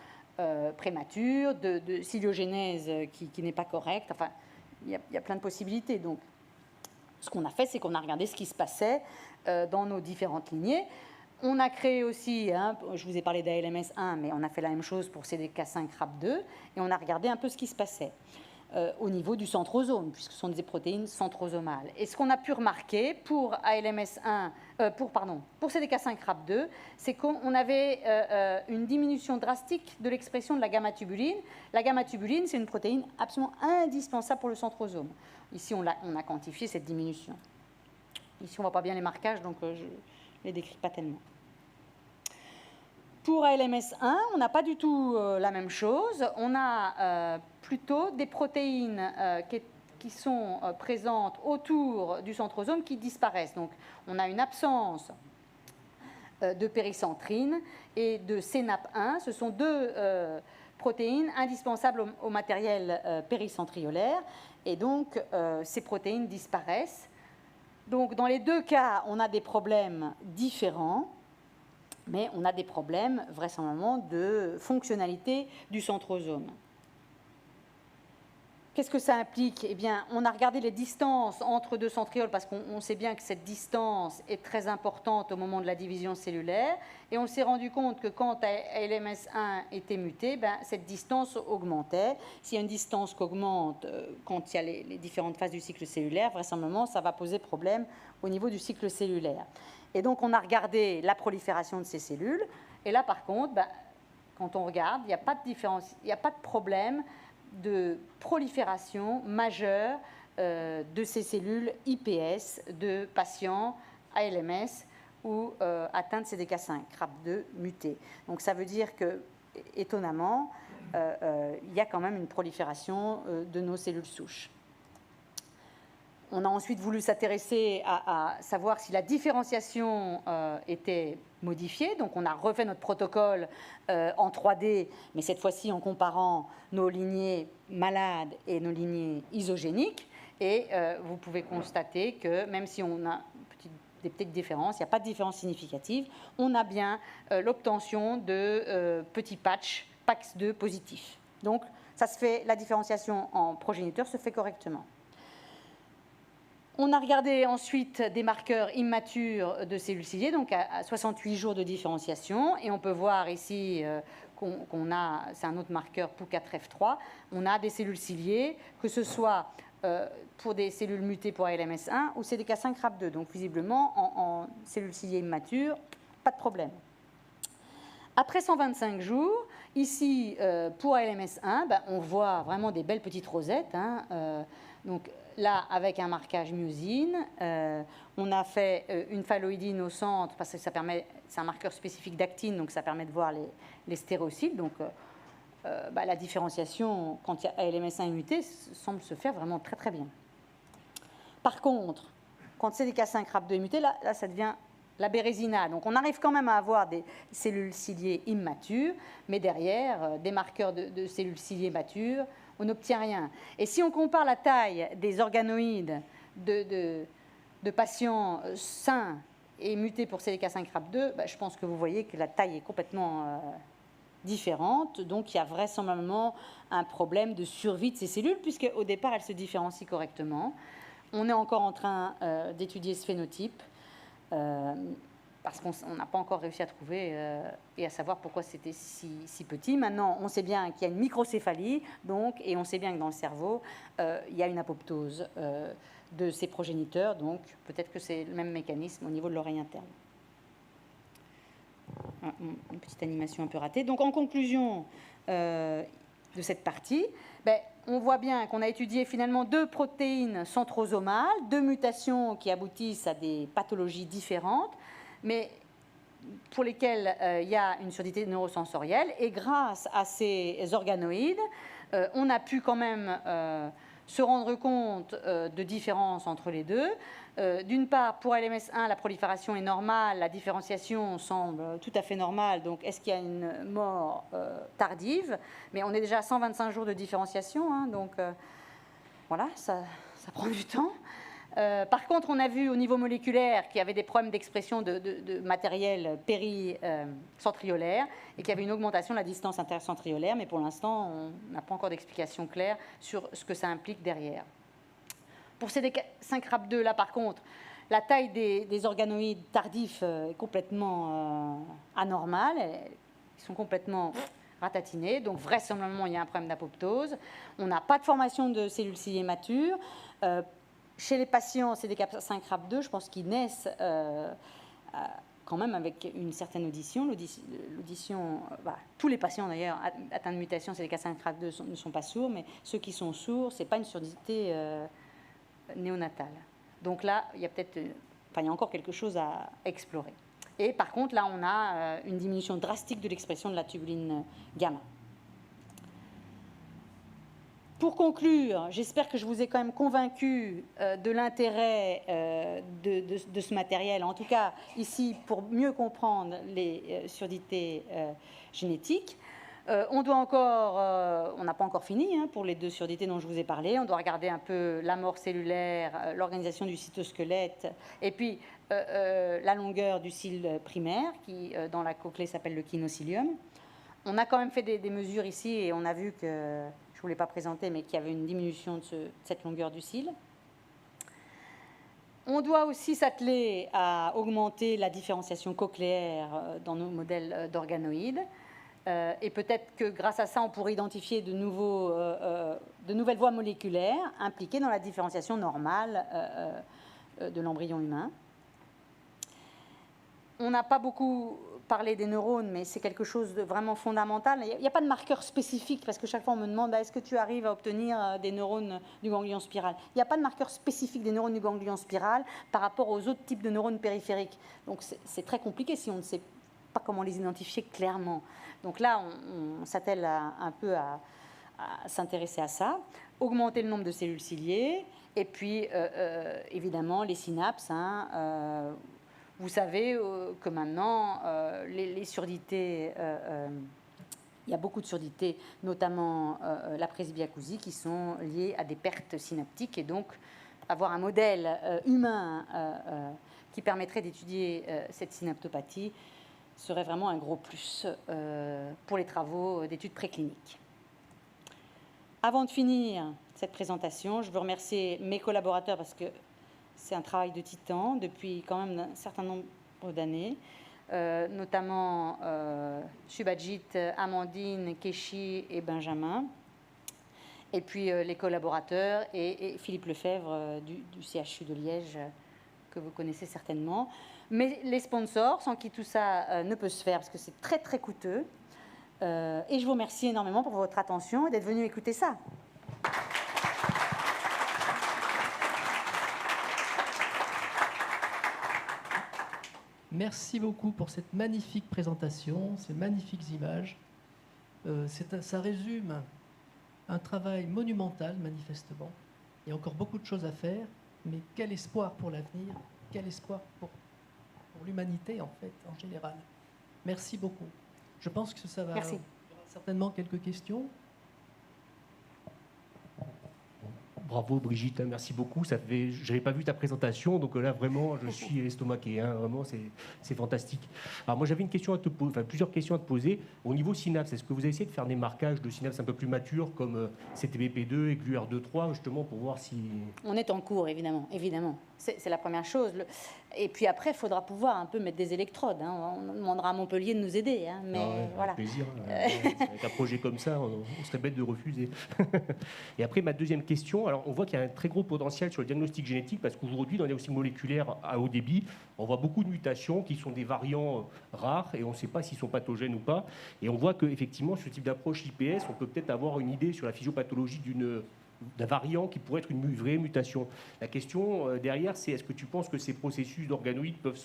A: prémature, de ciliogénèse qui n'est pas correcte. Enfin, il y a plein de possibilités. Donc, ce qu'on a fait, c'est qu'on a regardé ce qui se passait dans nos différentes lignées. On a créé aussi, je vous ai parlé d'ALMS1, mais on a fait la même chose pour CDK5-RAP2, et on a regardé un peu ce qui se passait au niveau du centrosome, puisque ce sont des protéines centrosomales. Et ce qu'on a pu remarquer pour pour CDK5-RAP2, c'est qu'on avait une diminution drastique de l'expression de la gamma-tubuline. La gamma-tubuline, c'est une protéine absolument indispensable pour le centrosome. Ici, on a quantifié cette diminution. Ici, on ne voit pas bien les marquages, donc je ne les décris pas tellement. Pour ALMS1, on n'a pas du tout la même chose. On a plutôt des protéines qui sont présentes autour du centrosome qui disparaissent. Donc, on a une absence de péricentrine et de CNAP1. Ce sont deux protéines indispensables au matériel péricentriolaire. Et donc, ces protéines disparaissent. Donc, dans les deux cas, on a des problèmes différents, mais on a des problèmes vraisemblablement de fonctionnalité du centrosome. Qu'est-ce que ça implique? Eh bien, on a regardé les distances entre deux centrioles parce qu'on sait bien que cette distance est très importante au moment de la division cellulaire, et on s'est rendu compte que quand ALMS1 était muté, cette distance augmentait. S'il y a une distance qui augmente quand il y a les différentes phases du cycle cellulaire, vraisemblablement, ça va poser problème au niveau du cycle cellulaire. Et donc, on a regardé la prolifération de ces cellules, et là, par contre, quand on regarde, il n'y a pas de différence, il n'y a pas de problème de prolifération majeure de ces cellules IPS de patients ALMS ou atteints de CDK5-RAP2 mutés. Donc ça veut dire que, étonnamment, il y a quand même une prolifération de nos cellules souches. On a ensuite voulu s'intéresser à savoir si la différenciation était modifiée. Donc, on a refait notre protocole en 3D, mais cette fois-ci en comparant nos lignées malades et nos lignées isogéniques. Et vous pouvez constater que même si on a des petites différences, il n'y a pas de différence significative, on a bien l'obtention de petits patchs PAX2 positifs. Donc, ça se fait, la différenciation en progéniteur se fait correctement. On a regardé ensuite des marqueurs immatures de cellules ciliées, donc à 68 jours de différenciation, et on peut voir ici qu'on a, c'est un autre marqueur POU4F3, on a des cellules ciliées, que ce soit pour des cellules mutées pour ALMS1 ou CDK5-RAP2, donc visiblement en cellules ciliées immatures, pas de problème. Après 125 jours, ici pour ALMS1, on voit vraiment des belles petites rosettes, donc là, avec un marquage myosine, on a fait une phalloïdine au centre parce que ça permet, c'est un marqueur spécifique d'actine, donc ça permet de voir les stéréocytes. Donc, la différenciation quand il y a ALMS1 muté semble se faire vraiment très très bien. Par contre, quand CDK5-RAP2 est muté, là, ça devient la bérésina. Donc, on arrive quand même à avoir des cellules ciliées immatures, mais derrière, des marqueurs de cellules ciliées matures, on n'obtient rien. Et si on compare la taille des organoïdes de patients sains et mutés pour CDK5-RAP2, je pense que vous voyez que la taille est complètement différente. Donc, il y a vraisemblablement un problème de survie de ces cellules, puisqu'au départ, elles se différencient correctement. On est encore en train d'étudier ce phénotype, parce qu'on n'a pas encore réussi à trouver et à savoir pourquoi c'était si petit. Maintenant, on sait bien qu'il y a une microcéphalie, donc, et on sait bien que dans le cerveau, il y a une apoptose de ces progéniteurs, donc peut-être que c'est le même mécanisme au niveau de l'oreille interne. Une petite animation un peu ratée. Donc, en conclusion de cette partie, on voit bien qu'on a étudié finalement deux protéines centrosomales, deux mutations qui aboutissent à des pathologies différentes, mais pour lesquelles il y a une surdité neurosensorielle. Et grâce à ces organoïdes, on a pu quand même se rendre compte de différences entre les deux. D'une part, pour LMS1, la prolifération est normale, la différenciation semble tout à fait normale. Donc, est-ce qu'il y a une mort tardive? Mais on est déjà à 125 jours de différenciation, donc voilà, ça prend du temps. Par contre, on a vu au niveau moléculaire qu'il y avait des problèmes d'expression de matériel péricentriolaire et qu'il y avait une augmentation de la distance intercentriolaire, mais pour l'instant, on n'a pas encore d'explication claire sur ce que ça implique derrière. Pour CD5RAP2, là, par contre, la taille des organoïdes tardifs est complètement anormale. Ils sont complètement ratatinés, donc vraisemblablement, il y a un problème d'apoptose. On n'a pas de formation de cellules ciliées matures. Chez les patients CD5RAP2, je pense qu'ils naissent quand même avec une certaine audition. L'audition, tous les patients d'ailleurs atteints de mutation CD5RAP2 ne sont pas sourds, mais ceux qui sont sourds, ce n'est pas une surdité néonatale. Donc là, il y a encore quelque chose à explorer. Et par contre, là, on a une diminution drastique de l'expression de la tubuline gamma. Pour conclure, j'espère que je vous ai quand même convaincu de l'intérêt de ce matériel, en tout cas ici pour mieux comprendre les surdités génétiques. On n'a pas encore fini pour les 2 surdités dont je vous ai parlé. On doit regarder un peu la mort cellulaire, l'organisation du cytosquelette, et puis la longueur du cil primaire, qui dans la cochlée s'appelle le kinocilium. On a quand même fait des mesures ici et on a vu que, je ne vous l'ai pas présenté, mais qu'il y avait une diminution de cette longueur du cil. On doit aussi s'atteler à augmenter la différenciation cochléaire dans nos modèles d'organoïdes. Et peut-être que grâce à ça, on pourrait identifier de nouvelles voies moléculaires impliquées dans la différenciation normale de l'embryon humain. On n'a pas beaucoup parlé des neurones, mais c'est quelque chose de vraiment fondamental. Il n'y a pas de marqueur spécifique, parce que chaque fois on me demande est-ce que tu arrives à obtenir des neurones du ganglion spiral. Il n'y a pas de marqueur spécifique des neurones du ganglion spiral par rapport aux autres types de neurones périphériques. Donc c'est très compliqué si on ne sait pas comment les identifier clairement. Donc là, on s'attelle un peu à s'intéresser à ça, augmenter le nombre de cellules ciliées, et puis évidemment les synapses. Vous savez que maintenant, les surdités, il y a beaucoup de surdités, notamment la presbyacousie, qui sont liées à des pertes synaptiques, et donc avoir un modèle humain qui permettrait d'étudier cette synaptopathie serait vraiment un gros plus pour les travaux d'études précliniques. Avant de finir cette présentation, je veux remercier mes collaborateurs parce que c'est un travail de titan depuis quand même un certain nombre d'années, notamment Subhajit, Amandine, Keshi et Benjamin, et puis les collaborateurs et Philippe Lefebvre du CHU de Liège, que vous connaissez certainement. Mais les sponsors, sans qui tout ça ne peut se faire, parce que c'est très très coûteux. Et je vous remercie énormément pour votre attention et d'être venu écouter ça.
B: Merci beaucoup pour cette magnifique présentation, ces magnifiques images. Ça résume un travail monumental, manifestement. Il y a encore beaucoup de choses à faire, mais quel espoir pour l'avenir, quel espoir pour l'humanité, en fait, en général. Merci beaucoup. Je pense que ça va...
A: Merci.
B: Il y aura certainement quelques questions.
C: Bravo Brigitte, merci beaucoup. Je n'avais pas vu ta présentation, donc là vraiment je suis estomaqué, vraiment c'est fantastique. Alors moi j'avais une question à te poser, enfin plusieurs questions à te poser. Au niveau synapse, est-ce que vous avez essayé de faire des marquages de synapses un peu plus matures comme CTBP2 et GLUR2-3 justement pour voir si... On
A: est en cours évidemment. C'est la première chose. Et puis après, il faudra pouvoir un peu mettre des électrodes. On demandera à Montpellier de nous aider. Mais voilà.
C: Avec plaisir. Avec un projet comme ça, on serait bête de refuser. Et après, ma deuxième question. Alors, on voit qu'il y a un très gros potentiel sur le diagnostic génétique parce qu'aujourd'hui, dans les diagnostics moléculaires à haut débit, on voit beaucoup de mutations qui sont des variants rares et on ne sait pas s'ils sont pathogènes ou pas. Et on voit qu'effectivement, sur ce type d'approche IPS, on peut peut-être avoir une idée sur la physiopathologie d'un variant qui pourrait être une vraie mutation. La question derrière, c'est est-ce que tu penses que ces processus d'organoïdes peuvent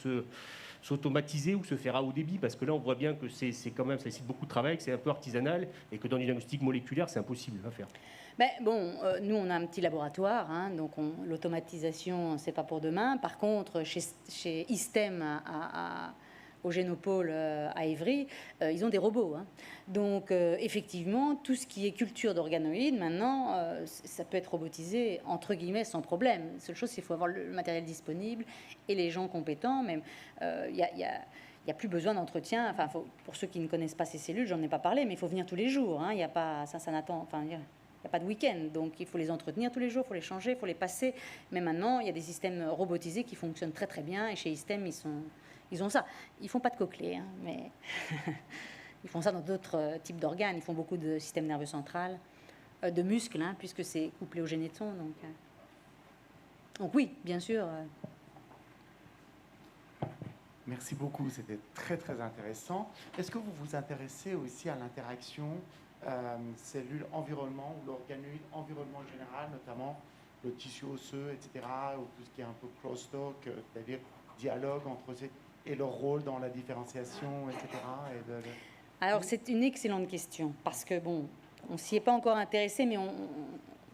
C: s'automatiser ou se faire à haut débit? Parce que là, on voit bien que c'est quand même, ça nécessite beaucoup de travail, que c'est un peu artisanal et que dans les diagnostics moléculaires, c'est impossible à faire.
A: Nous, on a un petit laboratoire, donc l'automatisation, c'est pas pour demain. Par contre, chez ISTEM, au Génopôle à Évry, ils ont des robots. Hein. Donc, effectivement, tout ce qui est culture d'organoïdes, maintenant, ça peut être robotisé, entre guillemets, sans problème. La seule chose, c'est qu'il faut avoir le matériel disponible et les gens compétents. Même, il n'y a plus besoin d'entretien. Enfin, pour ceux qui ne connaissent pas ces cellules, j'en ai pas parlé, mais il faut venir tous les jours. Hein. Il n'y a pas, ça n'attend... Enfin, il n'y a pas de week-end, donc il faut les entretenir tous les jours, il faut les changer, il faut les passer. Mais maintenant, il y a des systèmes robotisés qui fonctionnent très très bien, et chez ISTEM, ils ont ça. Ils font pas de cochlée, hein, mais ils font ça dans d'autres types d'organes. Ils font beaucoup de système nerveux central, de muscles, hein, puisque c'est couplé au généton. Donc oui, bien sûr.
D: Merci beaucoup, c'était très très intéressant. Est-ce que vous vous intéressez aussi à l'interaction cellule-environnement ou l'organoïde environnement général, notamment le tissu osseux, etc., ou tout ce qui est un peu crosstalk, c'est-à-dire dialogue entre ces, et leur rôle dans la différenciation, etc.
A: Alors, c'est une excellente question, parce que, bon, on s'y est pas encore intéressé, mais on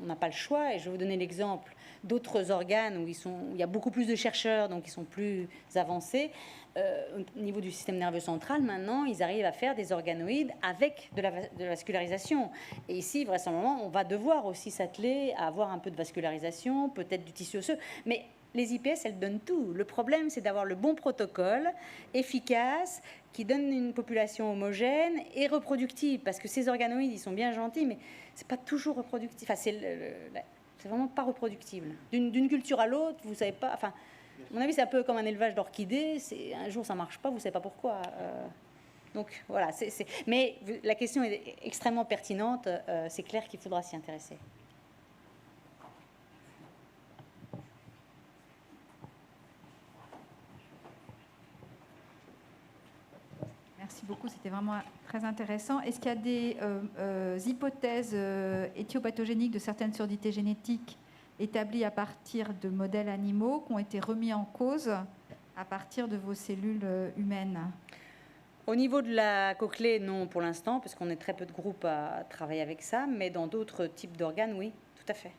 A: n'a pas le choix, et je vais vous donner l'exemple d'autres organes où il y a beaucoup plus de chercheurs, donc ils sont plus avancés. Au niveau du système nerveux central, maintenant, ils arrivent à faire des organoïdes avec de la vascularisation. Et ici, vraisemblablement, on va devoir aussi s'atteler à avoir un peu de vascularisation, peut-être du tissu osseux. Mais les IPS, elles donnent tout. Le problème, c'est d'avoir le bon protocole, efficace, qui donne une population homogène et reproductive. Parce que ces organoïdes, ils sont bien gentils, mais c'est pas toujours reproductif. Enfin, c'est vraiment pas reproductible. D'une culture à l'autre, vous savez pas... Enfin, à mon avis, c'est un peu comme un élevage d'orchidées. Un jour, ça marche pas, vous savez pas pourquoi. Donc, voilà. Mais la question est extrêmement pertinente. C'est clair qu'il faudra s'y intéresser.
E: Merci beaucoup, c'était vraiment très intéressant. Est-ce qu'il y a des hypothèses éthiopathogéniques de certaines surdités génétiques établies à partir de modèles animaux qui ont été remis en cause à partir de vos cellules humaines?
A: Au niveau de la cochlée, non pour l'instant, parce qu'on est très peu de groupes à travailler avec ça, mais dans d'autres types d'organes, oui, tout à fait,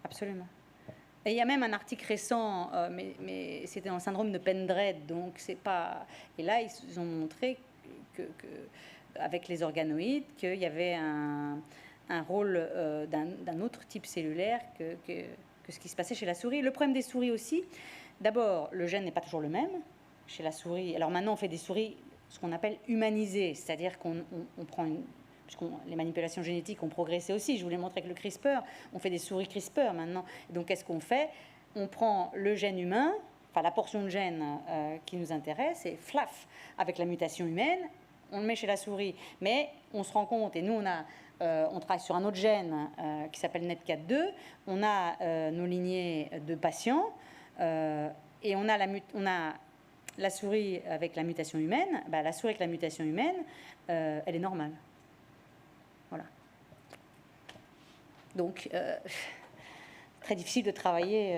A: absolument. Et il y a même un article récent, mais c'était dans le syndrome de Pendred, donc c'est pas... Et là, ils ont montré avec les organoïdes qu'il y avait un rôle d'un autre type cellulaire que ce qui se passait chez la souris. Le problème des souris aussi, d'abord, le gène n'est pas toujours le même chez la souris. Alors maintenant, on fait des souris, ce qu'on appelle humanisées, c'est-à-dire qu'on prend les manipulations génétiques ont progressé aussi. Je vous l'ai montré avec le CRISPR. On fait des souris CRISPR maintenant. Donc, qu'est-ce qu'on fait? On prend le gène humain, enfin la portion de gène qui nous intéresse, et flaf, avec la mutation humaine, on le met chez la souris. Mais on se rend compte, et nous, on travaille sur un autre gène qui s'appelle NETCAT2. On a nos lignées de patients, et on a la souris avec la mutation humaine. La souris avec la mutation humaine, elle est normale. Voilà. Donc, très difficile de travailler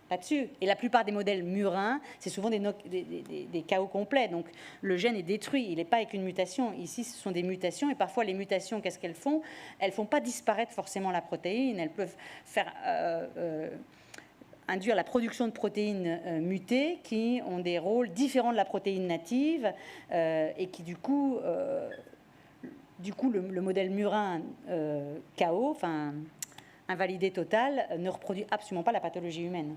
A: là-dessus. Et la plupart des modèles murins, c'est souvent des chaos complets. Donc, le gène est détruit. Il n'est pas avec une mutation. Ici, ce sont des mutations. Et parfois, les mutations, qu'est-ce qu'elles font? Elles ne font pas disparaître forcément la protéine. Elles peuvent faire... induire la production de protéines mutées qui ont des rôles différents de la protéine native et qui, du coup, le modèle murin KO, enfin invalidé total, ne reproduit absolument pas la pathologie humaine.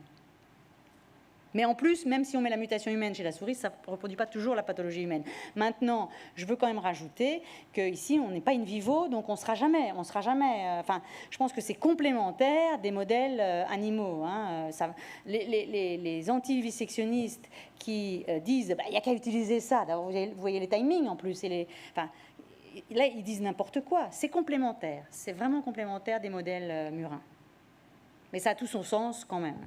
A: Mais en plus, même si on met la mutation humaine chez la souris, ça ne reproduit pas toujours la pathologie humaine. Maintenant, je veux quand même rajouter qu'ici, on n'est pas in vivo, donc on ne sera jamais. Enfin, je pense que c'est complémentaire des modèles animaux. Hein, les anti-vivisectionnistes qui disent il n'y a qu'à utiliser ça. Vous voyez les timings en plus. Là, ils disent n'importe quoi. C'est complémentaire. C'est vraiment complémentaire des modèles murins. Mais ça a tout son sens quand même.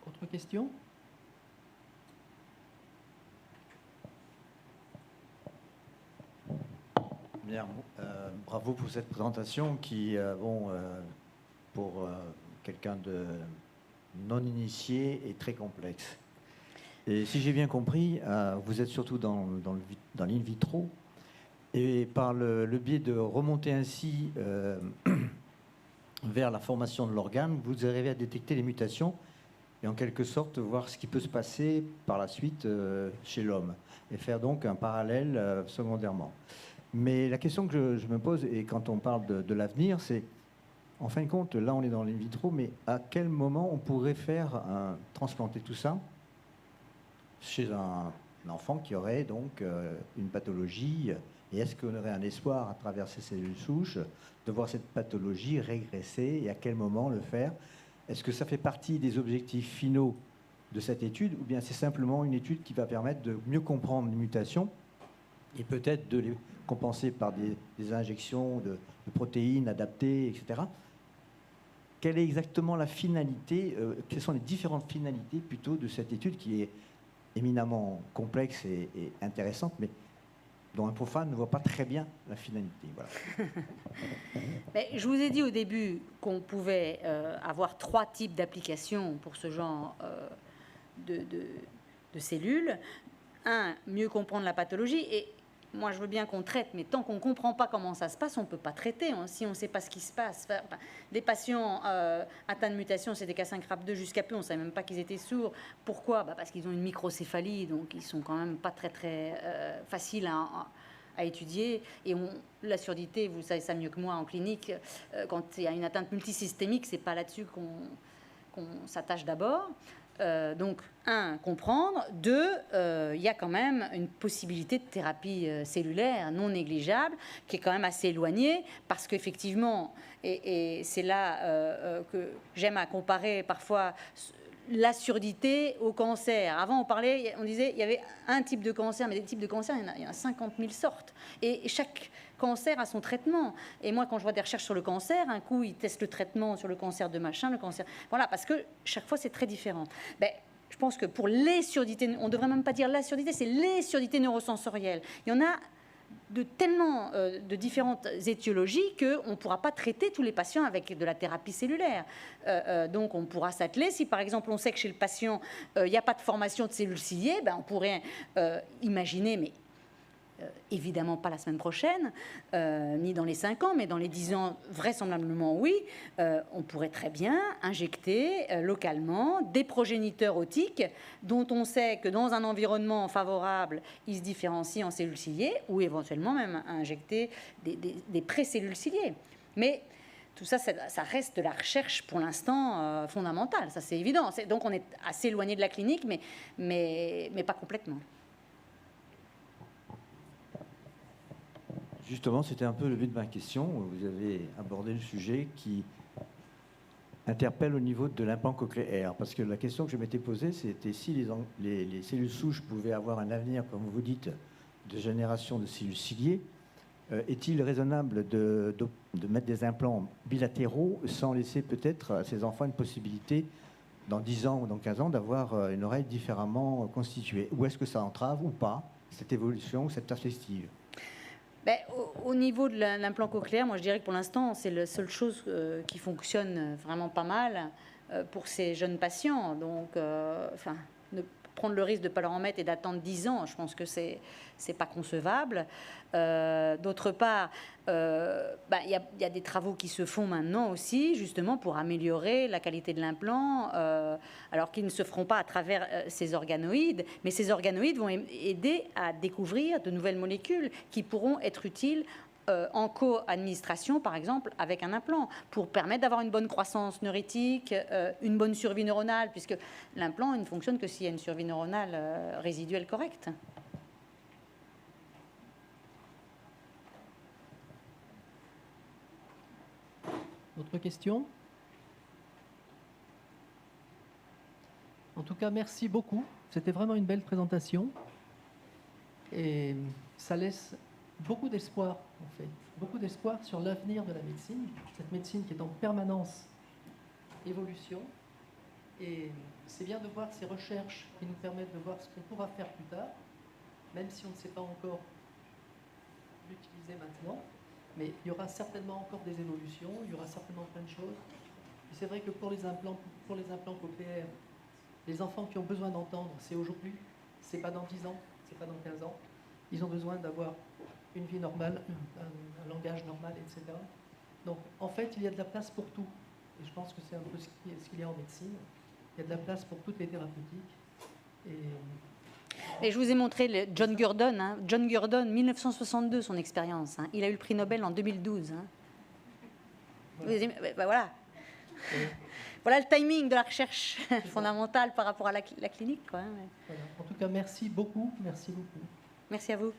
B: Autre question?
F: Bien, bravo pour cette présentation qui, pour quelqu'un de non initié, est très complexe. Et si j'ai bien compris, vous êtes surtout dans l'in vitro, et par le biais de remonter ainsi vers la formation de l'organe, vous arrivez à détecter les mutations et en quelque sorte voir ce qui peut se passer par la suite chez l'homme, et faire donc un parallèle secondairement. Mais la question que je me pose, et quand on parle de l'avenir, c'est, en fin de compte, là on est dans l'in vitro, mais à quel moment on pourrait faire transplanter tout ça chez un enfant qui aurait donc une pathologie, et est-ce qu'on aurait un espoir à travers ces cellules souches de voir cette pathologie régresser, et à quel moment le faire? Est-ce que ça fait partie des objectifs finaux de cette étude, ou bien c'est simplement une étude qui va permettre de mieux comprendre les mutations et peut-être de les compenser par des injections de protéines adaptées, etc. Quelle est exactement la finalité, quelles sont les différentes finalités plutôt de cette étude qui est éminemment complexe et intéressante, mais dont un profane ne voit pas très bien la finalité. Voilà.
A: Mais je vous ai dit au début qu'on pouvait avoir 3 types d'applications pour ce genre de cellules. Un, mieux comprendre la pathologie. Et moi, je veux bien qu'on traite, mais tant qu'on ne comprend pas comment ça se passe, on ne peut pas traiter. Si on ne sait pas ce qui se passe. Enfin, des patients atteints de mutation, c'est des K5RAP2 jusqu'à peu, on ne savait même pas qu'ils étaient sourds. Pourquoi? Parce qu'ils ont une microcéphalie, donc ils sont quand même pas très faciles à étudier. Et la surdité, vous savez ça mieux que moi en clinique, quand il y a une atteinte multisystémique, c'est pas là-dessus qu'on s'attache d'abord. Donc, 1, comprendre. 2, il y a quand même une possibilité de thérapie cellulaire non négligeable, qui est quand même assez éloignée, parce qu'effectivement, et c'est là que j'aime à comparer parfois la surdité au cancer. Avant, on disait il y avait un type de cancer, mais des types de cancer, il y en a 50 000 sortes. Et chaque cancer a son traitement. Et moi, quand je vois des recherches sur le cancer, un coup, ils testent le traitement sur le cancer de machin, le cancer... Voilà, parce que chaque fois, c'est très différent. Je pense que pour les surdités, on ne devrait même pas dire la surdité, c'est les surdités neurosensorielles. Il y en a de tellement de différentes étiologies qu'on ne pourra pas traiter tous les patients avec de la thérapie cellulaire. Donc on pourra s'atteler. Si par exemple on sait que chez le patient il n'y a pas de formation de cellules ciliées, on pourrait imaginer, mais évidemment pas la semaine prochaine, ni dans les 5 ans, mais dans les 10 ans, vraisemblablement oui, on pourrait très bien injecter localement des progéniteurs otiques dont on sait que dans un environnement favorable, ils se différencient en cellules ciliées, ou éventuellement même injecter des pré-cellules ciliées. Mais tout ça, ça reste de la recherche pour l'instant fondamentale, ça c'est évident. Donc on est assez éloigné de la clinique, mais pas complètement.
F: Justement, c'était un peu le but de ma question. Vous avez abordé le sujet qui interpelle au niveau de l'implant cochléaire. Parce que la question que je m'étais posée, c'était si les cellules souches pouvaient avoir un avenir, comme vous dites, de génération de cellules ciliées, est-il raisonnable de mettre des implants bilatéraux sans laisser peut-être à ces enfants une possibilité, dans 10 ans ou dans 15 ans, d'avoir une oreille différemment constituée? Ou est-ce que ça entrave ou pas cette évolution, cette perspective?
A: Au niveau de l'implant cochléaire, moi je dirais que pour l'instant, c'est la seule chose qui fonctionne vraiment pas mal pour ces jeunes patients. Donc, prendre le risque de ne pas leur en mettre et d'attendre 10 ans, je pense que c'est pas concevable. D'autre part, y a des travaux qui se font maintenant aussi, justement, pour améliorer la qualité de l'implant, alors qu'ils ne se feront pas à travers ces organoïdes, mais ces organoïdes vont aider à découvrir de nouvelles molécules qui pourront être utiles en co-administration, par exemple, avec un implant, pour permettre d'avoir une bonne croissance neurotique, une bonne survie neuronale, puisque l'implant ne fonctionne que s'il y a une survie neuronale résiduelle correcte.
B: D'autres questions? En tout cas, merci beaucoup. C'était vraiment une belle présentation. Et ça laisse beaucoup d'espoir, en fait. Beaucoup d'espoir sur l'avenir de la médecine. Cette médecine qui est en permanence évolution. Et c'est bien de voir ces recherches qui nous permettent de voir ce qu'on pourra faire plus tard, même si on ne sait pas encore l'utiliser maintenant. Mais il y aura certainement encore des évolutions, il y aura certainement plein de choses. Et c'est vrai que pour les implants cochléaires, les enfants qui ont besoin d'entendre, c'est aujourd'hui, c'est pas dans 10 ans, c'est pas dans 15 ans. Ils ont besoin d'avoir une vie normale, un langage normal, etc. Donc, en fait, il y a de la place pour tout. Et je pense que c'est un peu ce qu'il y a en médecine. Il y a de la place pour toutes les thérapeutiques.
A: Et je vous ai montré John Gurdon. Hein. John Gurdon, 1962, son expérience. Hein. Il a eu le prix Nobel en 2012. Hein. Voilà. Voilà le timing de la recherche fondamentale par rapport à la clinique. Quoi, hein.
B: Voilà. En tout cas, merci beaucoup. Merci beaucoup.
A: Merci à vous.